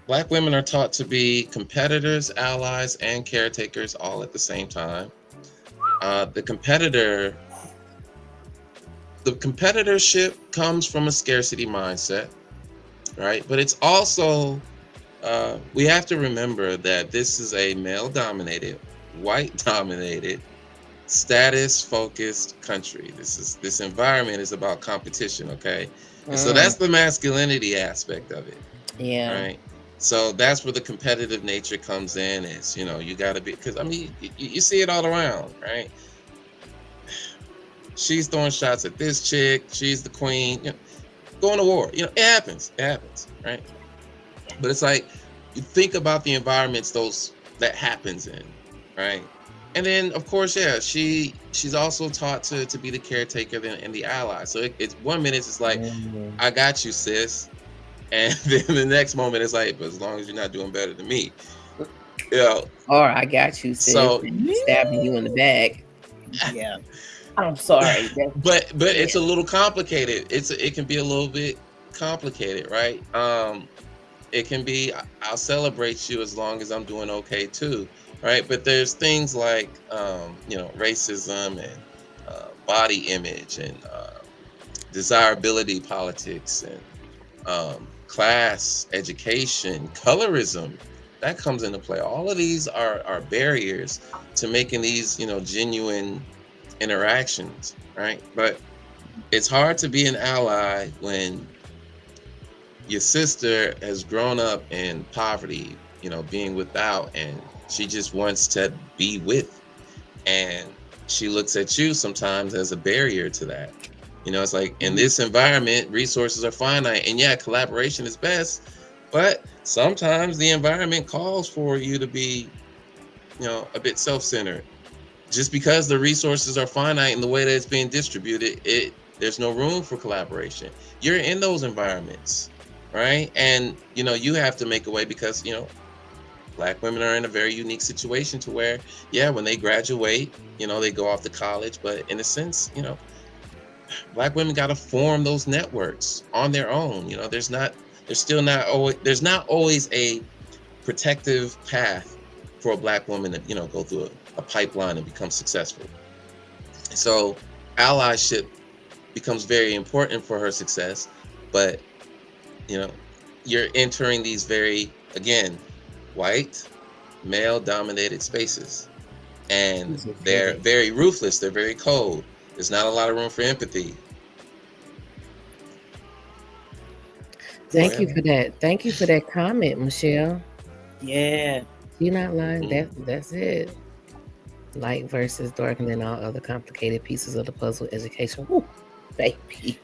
C: Black women are taught to be competitors, allies, and caretakers all at the same time. The competitorship comes from a scarcity mindset, right? But it's also, we have to remember that this is a male-dominated, white-dominated, status-focused country. This environment is about competition, okay? And so that's the masculinity aspect of it.
D: Yeah.
C: Right. So that's where the competitive nature comes in. Is, you got to be, because I mean, you see it all around, right? She's throwing shots at this chick. She's the queen. Going to war. It happens. It happens, right? But it's like, you think about the environments that happens in, right? And then, of course, she's also taught to be the caretaker and the ally. So it's 1 minute it's like, I got you, sis. And then the next moment it's like, but as long as you're not doing better than me.
D: Or I got you, sis.
C: So
D: stabbing you in the back.
B: Yeah.
D: I'm sorry.
C: But it's a little complicated. It can be a little bit complicated, right? It can be, I'll celebrate you as long as I'm doing okay too. Right, but there's things like racism and body image and desirability politics and class, education, colorism that comes into play. All of these are barriers to making these genuine interactions, right? But it's hard to be an ally when your sister has grown up in poverty, being without, and she just wants to be with, and she looks at you sometimes as a barrier to that. It's like in this environment, resources are finite, and yeah, collaboration is best, but sometimes the environment calls for you to be, a bit self-centered. Just because the resources are finite in the way that it's being distributed, there's no room for collaboration. You're in those environments, right? And you have to make a way, because Black women are in a very unique situation to where, yeah, when they graduate, they go off to college, but in a sense, Black women got to form those networks on their own. There's not always a protective path for a Black woman to go through a pipeline and become successful. So allyship becomes very important for her success, but you're entering these very, again, white, male dominated spaces, and they're very ruthless, they're very cold. There's not a lot of room for empathy.
D: Thank you for that. Thank you for that comment, Michelle.
B: Yeah.
D: You're not lying. That's it. Light versus dark, and then all other complicated pieces of the puzzle. Education. Woo, baby.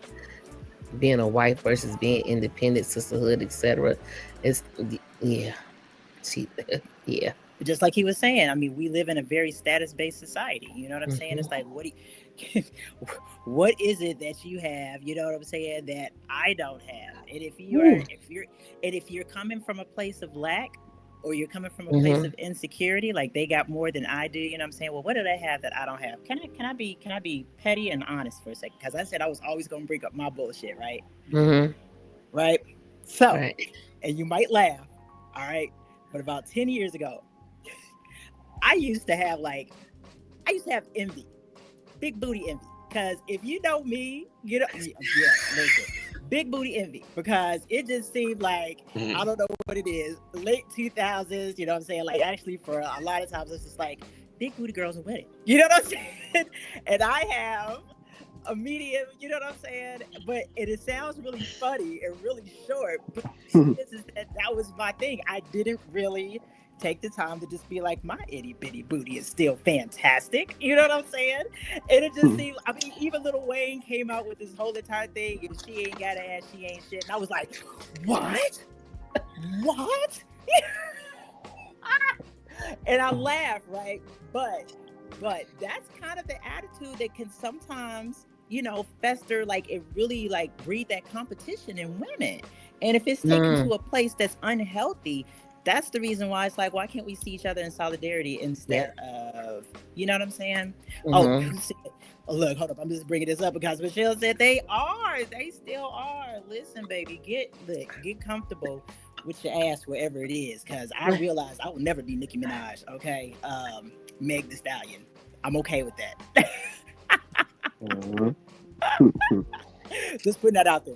D: Being a wife versus being independent, sisterhood, etc. It's yeah. Yeah.
B: Just like he was saying, I mean, we live in a very status-based society. You know what I'm saying? It's like, what is it that you have? You know what I'm saying? That I don't have. And if you're coming from a place of lack, or you're coming from a place of insecurity, like they got more than I do. You know what I'm saying? Well, what do they have that I don't have? Can I be petty and honest for a second? Because I said I was always gonna bring up my bullshit, right? Right. So, and you might laugh, all right, but about 10 years ago, I used to have envy, big booty envy. Because if you know me, listen, big booty envy, because it just seemed like, I don't know what it is, late 2000s, you know what I'm saying? Like, actually, for a lot of times, it's just like, big booty girls are wedding. You know what I'm saying? And I have a medium, you know what I'm saying? But it sounds really funny and really short, but that was my thing. I didn't really take the time to just be like, my itty bitty booty is still fantastic. You know what I'm saying? And it just seemed, I mean, even Lil Wayne came out with this whole entire thing, and she ain't got ass, she ain't shit. And I was like, what? And I laugh, right? But that's kind of the attitude that can sometimes, fester, like it really like breed that competition in women. And if it's taken to a place that's unhealthy, that's the reason why it's like, why can't we see each other in solidarity instead of, you know what I'm saying? Oh, look, hold up. I'm just bringing this up because Michelle said they still are. Listen, baby, get comfortable with your ass wherever it is. Cause I realize I will never be Nicki Minaj. Okay. Meg Thee Stallion. I'm okay with that. Just putting that out there.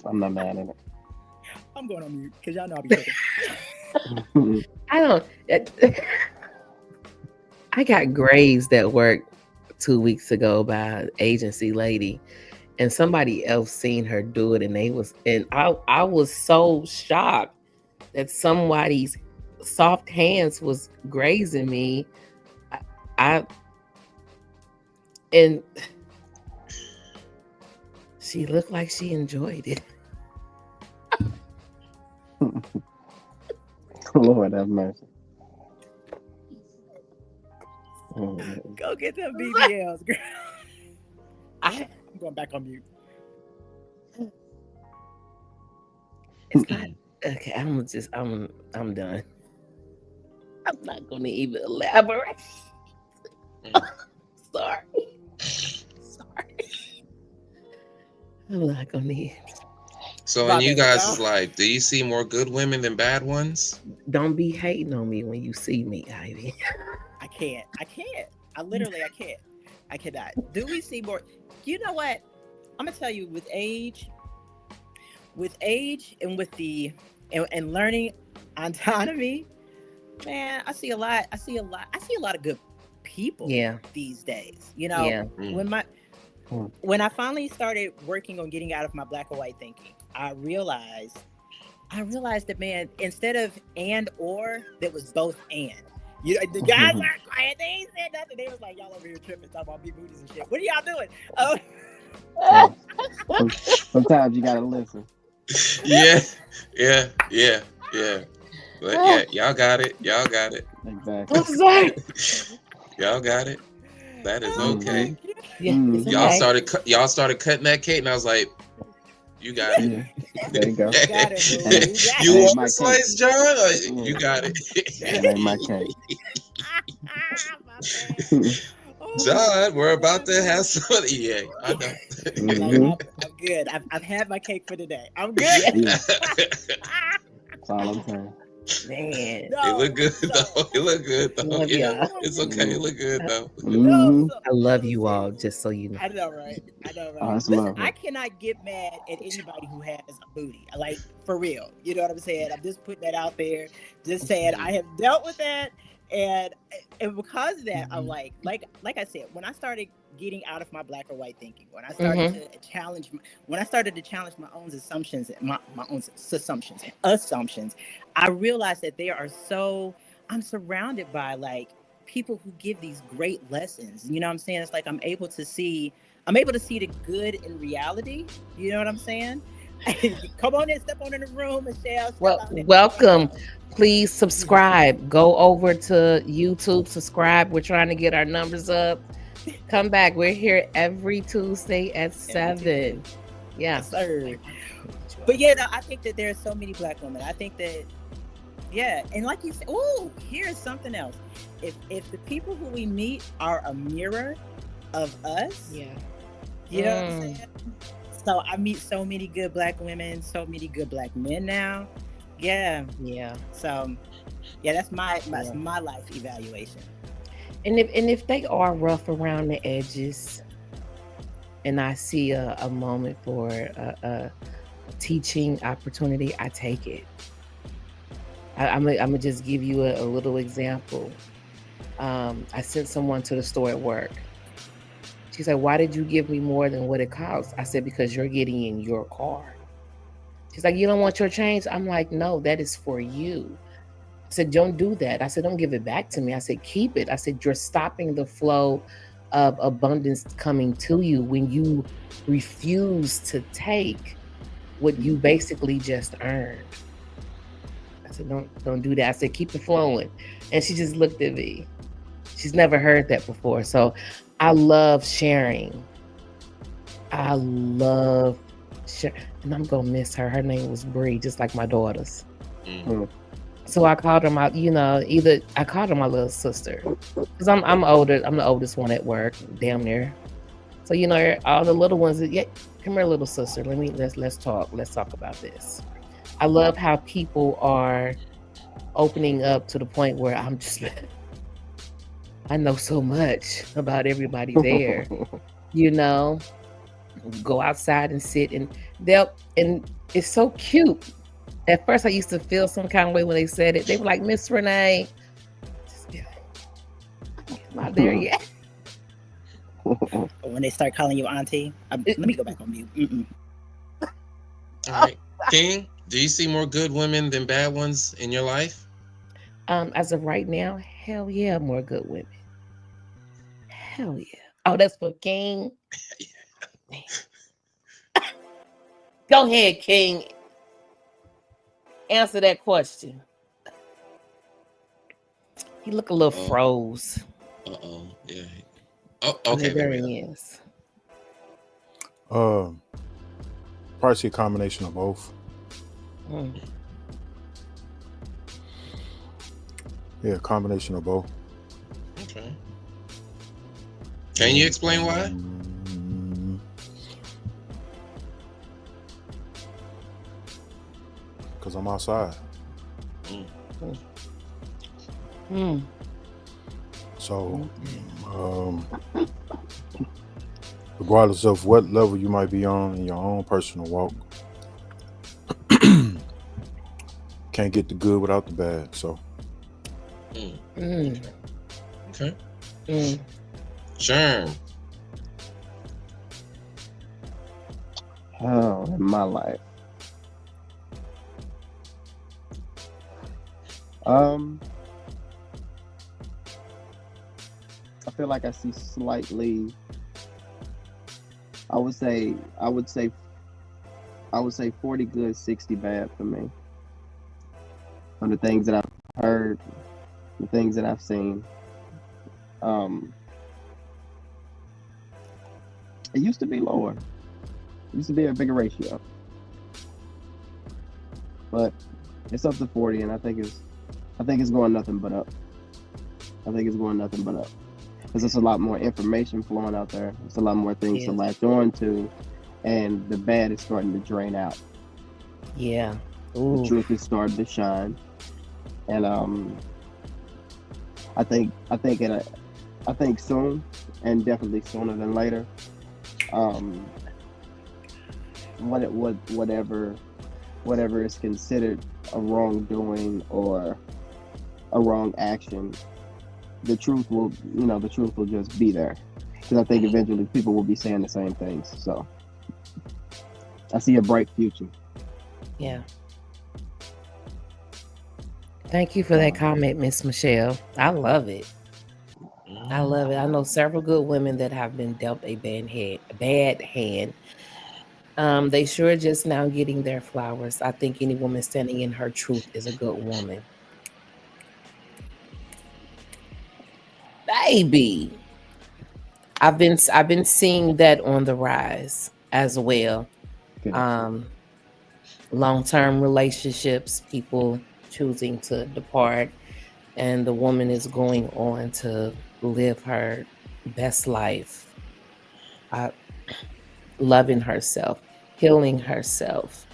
F: I'm not mad at it.
B: I'm going on mute because y'all know I'll be talking.
D: I got grazed at work 2 weeks ago by an agency lady, and somebody else seen her do it, and I was so shocked that somebody's soft hands was grazing me. And she looked like she enjoyed it.
F: Lord have mercy.
B: Go get them BBLs, girl. I'm going back on mute.
D: It's not okay. I'm done. I'm not gonna even elaborate. Sorry. I'm not gonna.
C: So in you guys' life, do you see more good women than bad ones?
D: Don't be hating on me when you see me, Ivy.
B: I can't. I literally can't. I cannot. Do we see more? You know what? I'm gonna tell you, with age and with and learning autonomy, man, I see a lot of good people these days.
D: Yeah.
B: When I finally started working on getting out of my black and white thinking, I realized that, man, instead of and or, there was both and. You know, the guys weren't quiet. They ain't said nothing. They was like, y'all over here tripping, talking about big booties and shit. What are y'all doing?
F: Sometimes you gotta listen.
C: Yeah. But yeah, y'all got it.
F: Exactly.
D: I'm sorry.
C: Y'all got it. That is okay.
D: Yeah, it's
C: Y'all
D: okay.
C: started cutting that cake, and I was like, "You got it.
F: Yeah. There you go.
B: Got it, boo. You got
C: You
F: That ain't
C: want
F: my
C: a
F: cake.
C: slice, John? You got it."
F: That ain't my cake.
B: My bad. Oh,
C: John, we're about to
B: God.
C: have some. Yeah, I know.
B: I'm good. I've had my cake for today. I'm good.
D: Yeah.
F: Yeah. That's all I'm saying.
D: Man,
C: It look good though. It look good though.
D: love y'all.
C: It's okay. It look good though.
D: I love you all, just so you know.
B: I know, right?
F: Oh, that's
B: Listen,
F: love.
B: I cannot get mad at anybody who has a booty. Like, for real. You know what I'm saying? I'm just putting that out there. Just saying I have dealt with that. And because of that, I'm like I said, when I started getting out of my black or white thinking, when I started to challenge my own assumptions, I realized that I'm surrounded by like people who give these great lessons. You know what I'm saying? It's like I'm able to see the good in reality. You know what I'm saying? Come on in, step on in the room, Michelle.
D: Well, welcome. Please subscribe. Go over to YouTube, subscribe. We're trying to get our numbers up. Come back. We're here every Tuesday at 7. Yeah.
B: Yes, sir. But yeah, no, I think that there are so many black women. I think that, yeah, and like you said, here's something else. If the people who we meet are a mirror of us,
D: Yeah.
B: you know what I'm saying? So I meet so many good black women, so many good black men now. Yeah.
D: Yeah.
B: So yeah, that's my life evaluation.
D: And if they are rough around the edges, and I see a moment for a teaching opportunity, I take it. I'm gonna just give you a little example. I sent someone to the store at work. She said, "Why did you give me more than what it costs?" I said, "Because you're getting in your car." She's like, "You don't want your change?" I'm like, "No, that is for you." I said, "Don't do that." I said, "Don't give it back to me." I said, "Keep it." I said, "You're stopping the flow of abundance coming to you when you refuse to take what you basically just earned." I said, don't do that. I said, "Keep it flowing." And she just looked at me. She's never heard that before. So I love sharing. And I'm gonna miss her. Her name was Bree, just like my daughter's. So I called her I called her my little sister, because I'm older. I'm the oldest one at work, damn near. So all the little ones. Yeah, come here, little sister. Let's talk. Let's talk about this. I love how people are opening up to the point where I know so much about everybody there. Go outside and sit, and it's so cute. At first I used to feel some kind of way when they said it. They were like, "Miss Renee," I'm not there yet.
B: When they start calling you auntie, let me go back on mute.
C: All right, King, do you see more good women than bad ones in your life?
D: As of right now, hell yeah, more good women. Hell yeah. Oh, that's for King. Go ahead, King. Answer that question. He look a little froze.
C: Yeah. Oh, okay.
D: There he is.
E: Probably see a combination of both. Yeah, combination of both.
C: Okay. Can you explain why?
E: Because I'm outside. So, regardless of what level you might be on in your own personal walk, can't get the good without the bad. So,
C: okay. Sure.
F: Oh, in my life, I feel like I see slightly. I would say. I would say 40 good, 60 bad for me. From the things that I've heard, the things that I've seen. Um, it used to be lower. It used to be a bigger ratio, but it's up to 40, and I think it's going nothing but up. I think it's going nothing but up because there's a lot more information flowing out there. There's a lot more things to latch on to, and the bad is starting to drain out.
D: Yeah.
F: The truth is starting to shine, and I think soon, and definitely sooner than later. Whatever is considered a wrongdoing or a wrong action, the truth will just be there. Because I think eventually people will be saying the same things. So I see a bright future.
D: Yeah. Thank you for that comment, Miss Michelle. I love it. I love it. I know several good women that have been dealt a bad hand. They sure just now getting their flowers. I think any woman standing in her truth is a good woman. Baby, I've been seeing that on the rise as well. Long-term relationships, people choosing to depart, and the woman is going on to live her best life, loving herself, healing herself,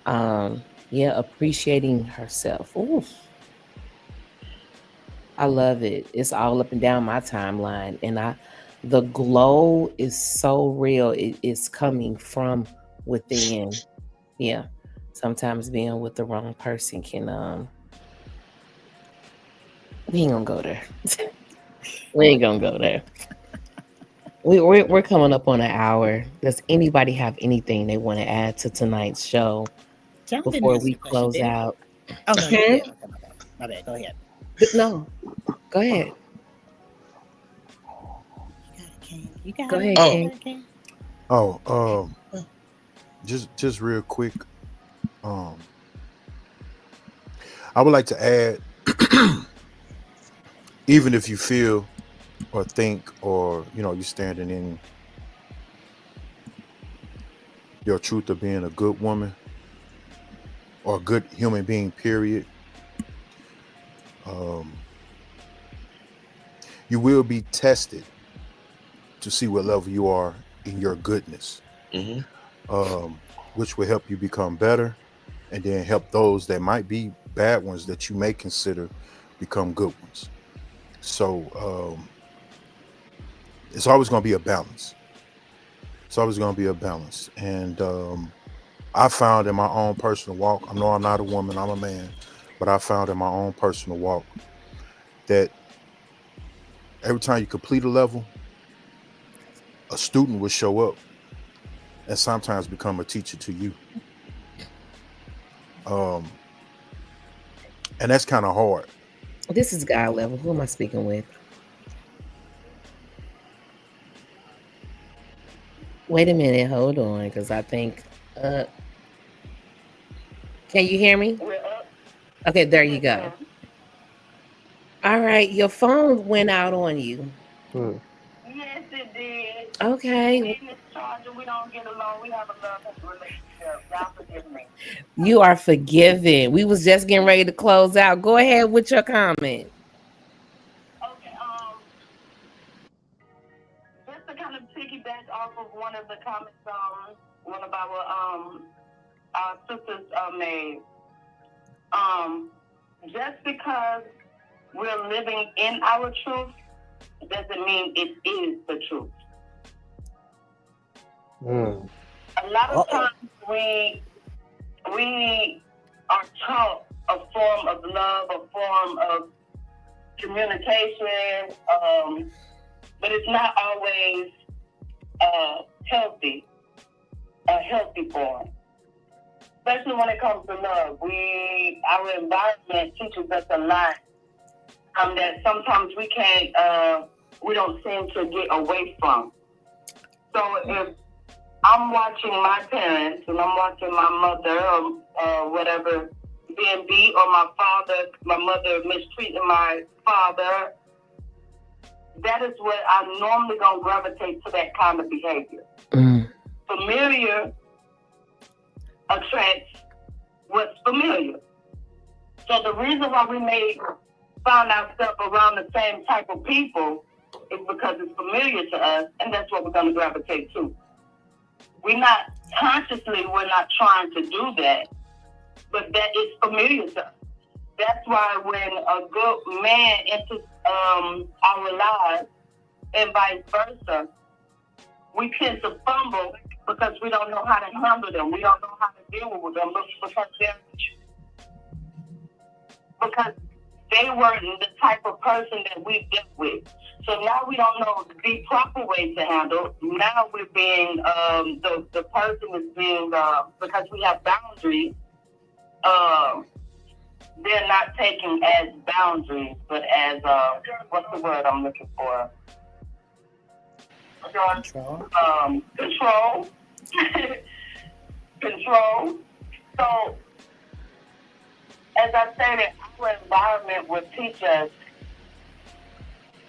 D: appreciating herself. Oof. I love it. It's all up and down my timeline, and the glow is so real. It is coming from within. Yeah. Sometimes being with the wrong person can we ain't gonna go there. We ain't gonna go there. We're coming up on an hour. Does anybody have anything they want to add to tonight's show before we close out?
B: Oh no, you did. My bad. Go ahead.
D: No, go ahead.
B: You got
D: go
B: it.
D: ahead,
B: King.
E: Just real quick. I would like to add, even if you feel or think or you're standing in your truth of being a good woman or a good human being, period, you will be tested to see what level you are in your goodness, which will help you become better, and then help those that might be bad ones that you may consider become good ones. So it's always going to be a balance. It's always going to be a balance. And I found in my own personal walk, I know I'm not a woman, I'm a man, but I found in my own personal walk that every time you complete a level, a student will show up and sometimes become a teacher to you. And that's kind of hard.
D: This is God level. Who am I speaking with? Wait a minute. Hold on, because I think. Can you hear me? Okay, there you go. All right, your phone went out on you.
G: Yes, it did.
D: Okay.
G: Me and Miss Charger, we don't get along. We have a love relationship. Y'all forgive me.
D: You are forgiven. We was just getting ready to close out. Go ahead with your comment.
G: Okay, just to kind of piggyback off of one of the comments one of our sisters made. Just because we're living in our truth doesn't mean it is the truth. A lot of times we are taught a form of love, a form of communication, but it's not always a healthy form. especially when it comes to love. Our environment teaches us a lot that sometimes we can't, we don't seem to get away from. So if I'm watching my parents and I'm watching my mother or whatever being beat, or my mother mistreating my father, that is what I'm normally going to gravitate to, that kind of behavior. Familiar attracts what's familiar. So the reason why we may find ourselves around the same type of people is because it's familiar to us, and that's what we're going to gravitate to. We're not trying to do that, but that is familiar to us. That's why when a good man enters our lives and vice versa, we tend to fumble because we don't know how to handle them. We don't know how to deal with them because they weren't the type of person that we dealt with. So now we don't know the proper way to handle. Now we're being, the person is being, because we have boundaries, they're not taken as boundaries, but as, what's the word I'm looking for?
B: Control.
G: Control. Control. So, as I stated, our environment will teach us,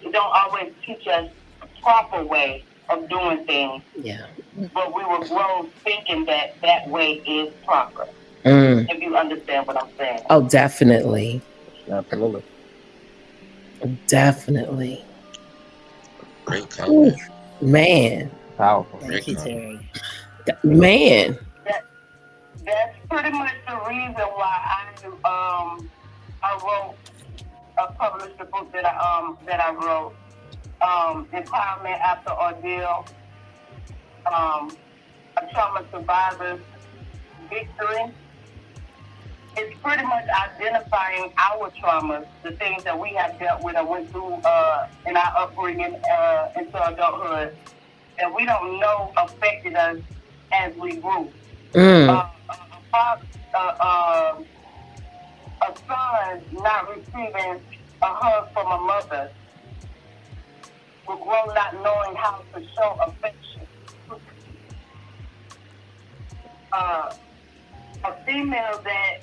G: it don't always teach us the proper way of doing things.
D: Yeah.
G: But we will grow thinking that way is proper. If you understand what I'm saying.
D: Oh, definitely.
F: Absolutely.
D: Definitely.
C: Great comment.
D: Man.
F: Powerful.
B: Thank you, Terry.
D: Man.
G: That's pretty much the reason why I published the book that I wrote, Empowerment After Ordeal, a trauma survivor's victory. It's pretty much identifying our traumas, the things that we have dealt with or went through in our upbringing into adulthood, that we don't know affected us as we grew. A son not receiving a hug from a mother will grow not knowing how to show affection. A female that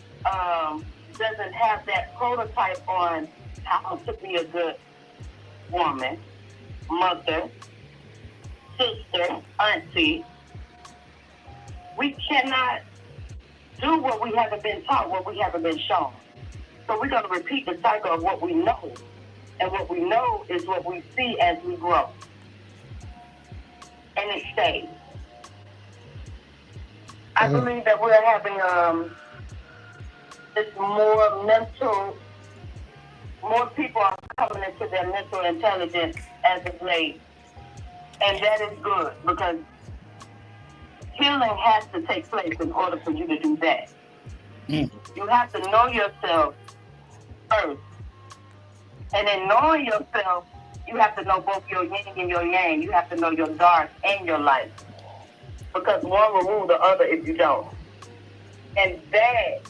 G: doesn't have that prototype on how to be a good woman, mother, sister, auntie, we cannot do what we haven't been taught, what we haven't been shown. So we're going to repeat the cycle of what we know. And what we know is what we see as we grow. And it stays. I believe that we're having this more people are coming into their mental intelligence as of late. And that is good because healing has to take place in order for you to do that. You have to know yourself first. And in knowing yourself, you have to know both your yin and your yang. You have to know your dark and your light. Because one will rule the other if you don't. And that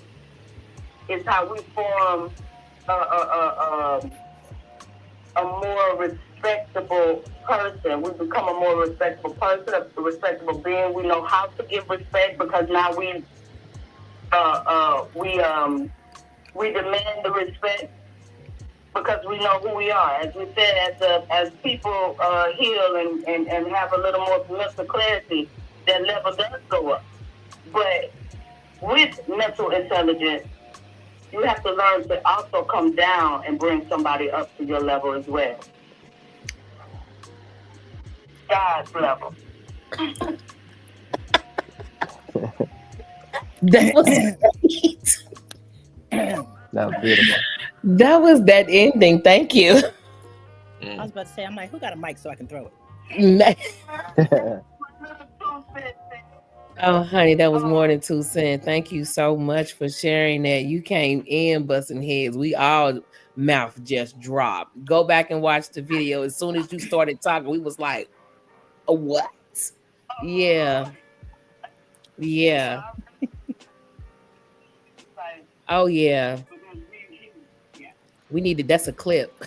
G: is how we form a more respectable person. We become a more respectable person, a respectable being. We know how to give respect because now we demand the respect because we know who we are. As we said, as people heal and have a little more mental clarity, that level does go up. But with mental intelligence, you have to learn to also come down and bring somebody up to your level as well. God's level.
D: That was great.
F: That was beautiful.
D: That was that ending. Thank you.
B: I was about to say, I'm like, who got a mic so I can throw it?
D: Oh, honey, that was more than 2 cents. Thank you so much for sharing that. You came in busting heads. We all mouth just dropped. Go back and watch the video. As soon as you started talking, we was like, what? Yeah. Yeah. Oh yeah.
G: Yeah.
D: We needed that's a clip.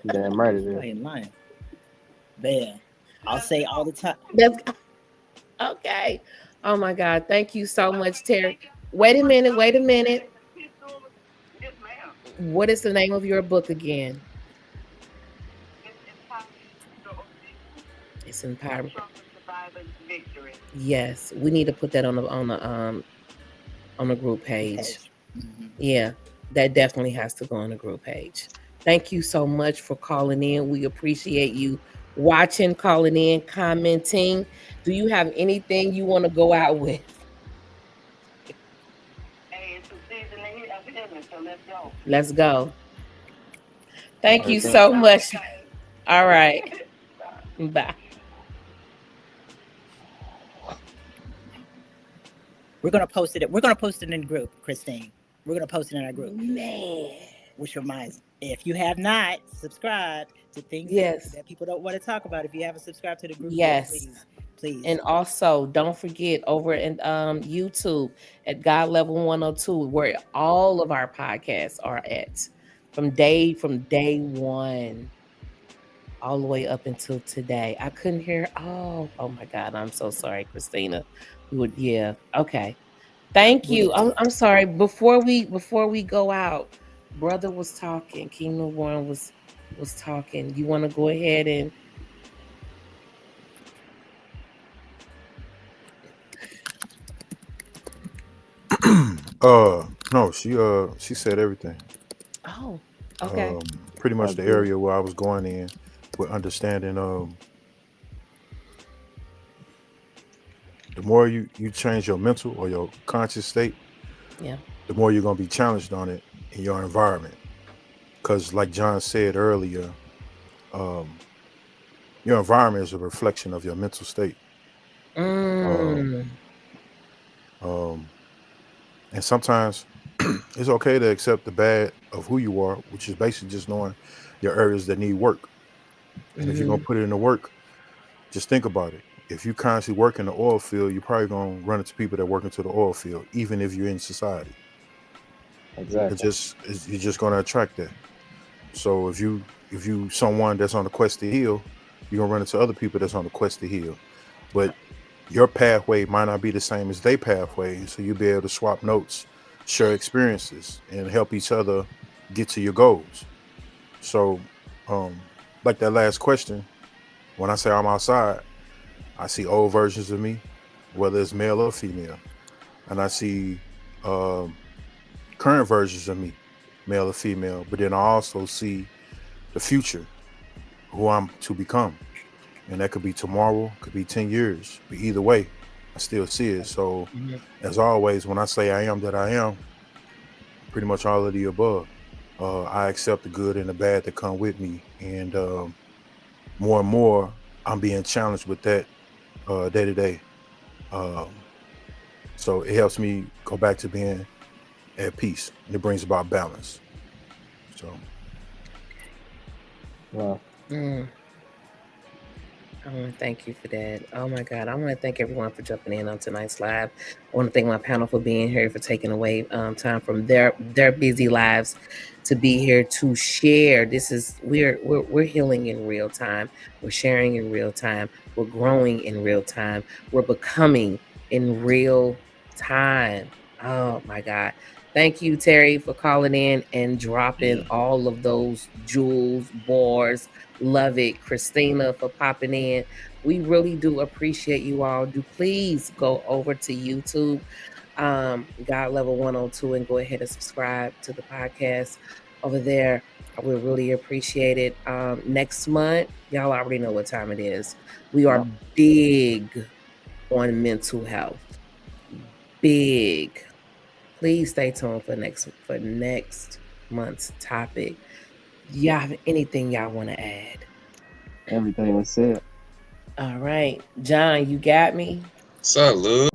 F: Damn right it
B: I
F: is.
B: ain't lying. Man, I'll say all the time.
D: That's okay. Oh my God. Thank you so much, Terry. Wait a minute, wait a minute.
G: Yes, ma'am.
D: What is the name of your book again?
G: It's time to
D: It's Empowerment.
G: Trump Survivor's Victory.
D: Yes, we need to put that on the group page. Yeah, that definitely has to go on the group page. Thank you so much for calling in. We appreciate you watching, calling in, commenting. Do you have anything you want to go out with?
G: Hey, it's the season of healing, so let's go.
D: Let's go. Thank you
F: That's it.
D: so much. All right. Bye.
B: We're gonna post it. We're gonna post it in the group, Christine. We're gonna post it in our group.
D: Man.
B: Which reminds, if you have not subscribed to things
D: Yes.
B: that people don't want to talk about, if you haven't subscribed to the group,
D: Yes.
B: please.
D: And also, don't forget over in YouTube at God Level 102, where all of our podcasts are at from day one all the way up until today. I couldn't hear. Oh my God! I'm so sorry, Christina. Yeah. Okay. Thank you. I'm sorry. Before we go out, brother was talking. King Newborn was talking. You want to go ahead and?
E: No, she said everything.
D: Oh, okay.
E: Pretty much the area where I was going in with understanding the more you change your mental or your conscious state,
D: Yeah.
E: the more you're gonna be challenged on it in your environment. Because like John said earlier, your environment is a reflection of your mental state. And sometimes it's okay to accept the bad of who you are, which is basically just knowing your areas that need work. And if you're gonna put it into work, just think about it. If you constantly work in the oil field, you're probably gonna run into people that work into the oil field, even if you're in society.
F: Exactly.
E: You're just gonna attract that. So if you someone that's on the quest to heal, you're gonna run into other people that's on the quest to heal. But your pathway might not be the same as their pathway, so you'll be able to swap notes, share experiences, and help each other get to your goals. So, like that last question, when I say I'm outside, I see old versions of me, whether it's male or female, and I see current versions of me, male or female. But then I also see the future, who I'm to become. And that could be tomorrow, could be 10 years. But either way, I still see it. So as always, when I say I am that I am, pretty much all of the above. I accept the good and the bad that come with me. And more and more, I'm being challenged with that day to day. So it helps me go back to being at peace. And it brings about balance. So.
F: Wow.
D: I want to thank you for that. Oh my God. I want to thank everyone for jumping in on tonight's live. I want to thank my panel for being here, for taking away time from their busy lives to be here to share. This is we're healing in real time. We're sharing in real time. We're growing in real time. We're becoming in real time. Oh my God. Thank you, Terry, for calling in and dropping all of those jewels, bars. Love it. Christina for popping in. We really do appreciate you all. Do please go over to YouTube, God Level 102, and go ahead and subscribe to the podcast over there. We really appreciate it. Next month, y'all already know what time it is. We are big on mental health. Big. Please stay tuned for next month's topic. Y'all have anything y'all want to add?
F: Everything was said.
D: All right. John, you got me?
C: Salute.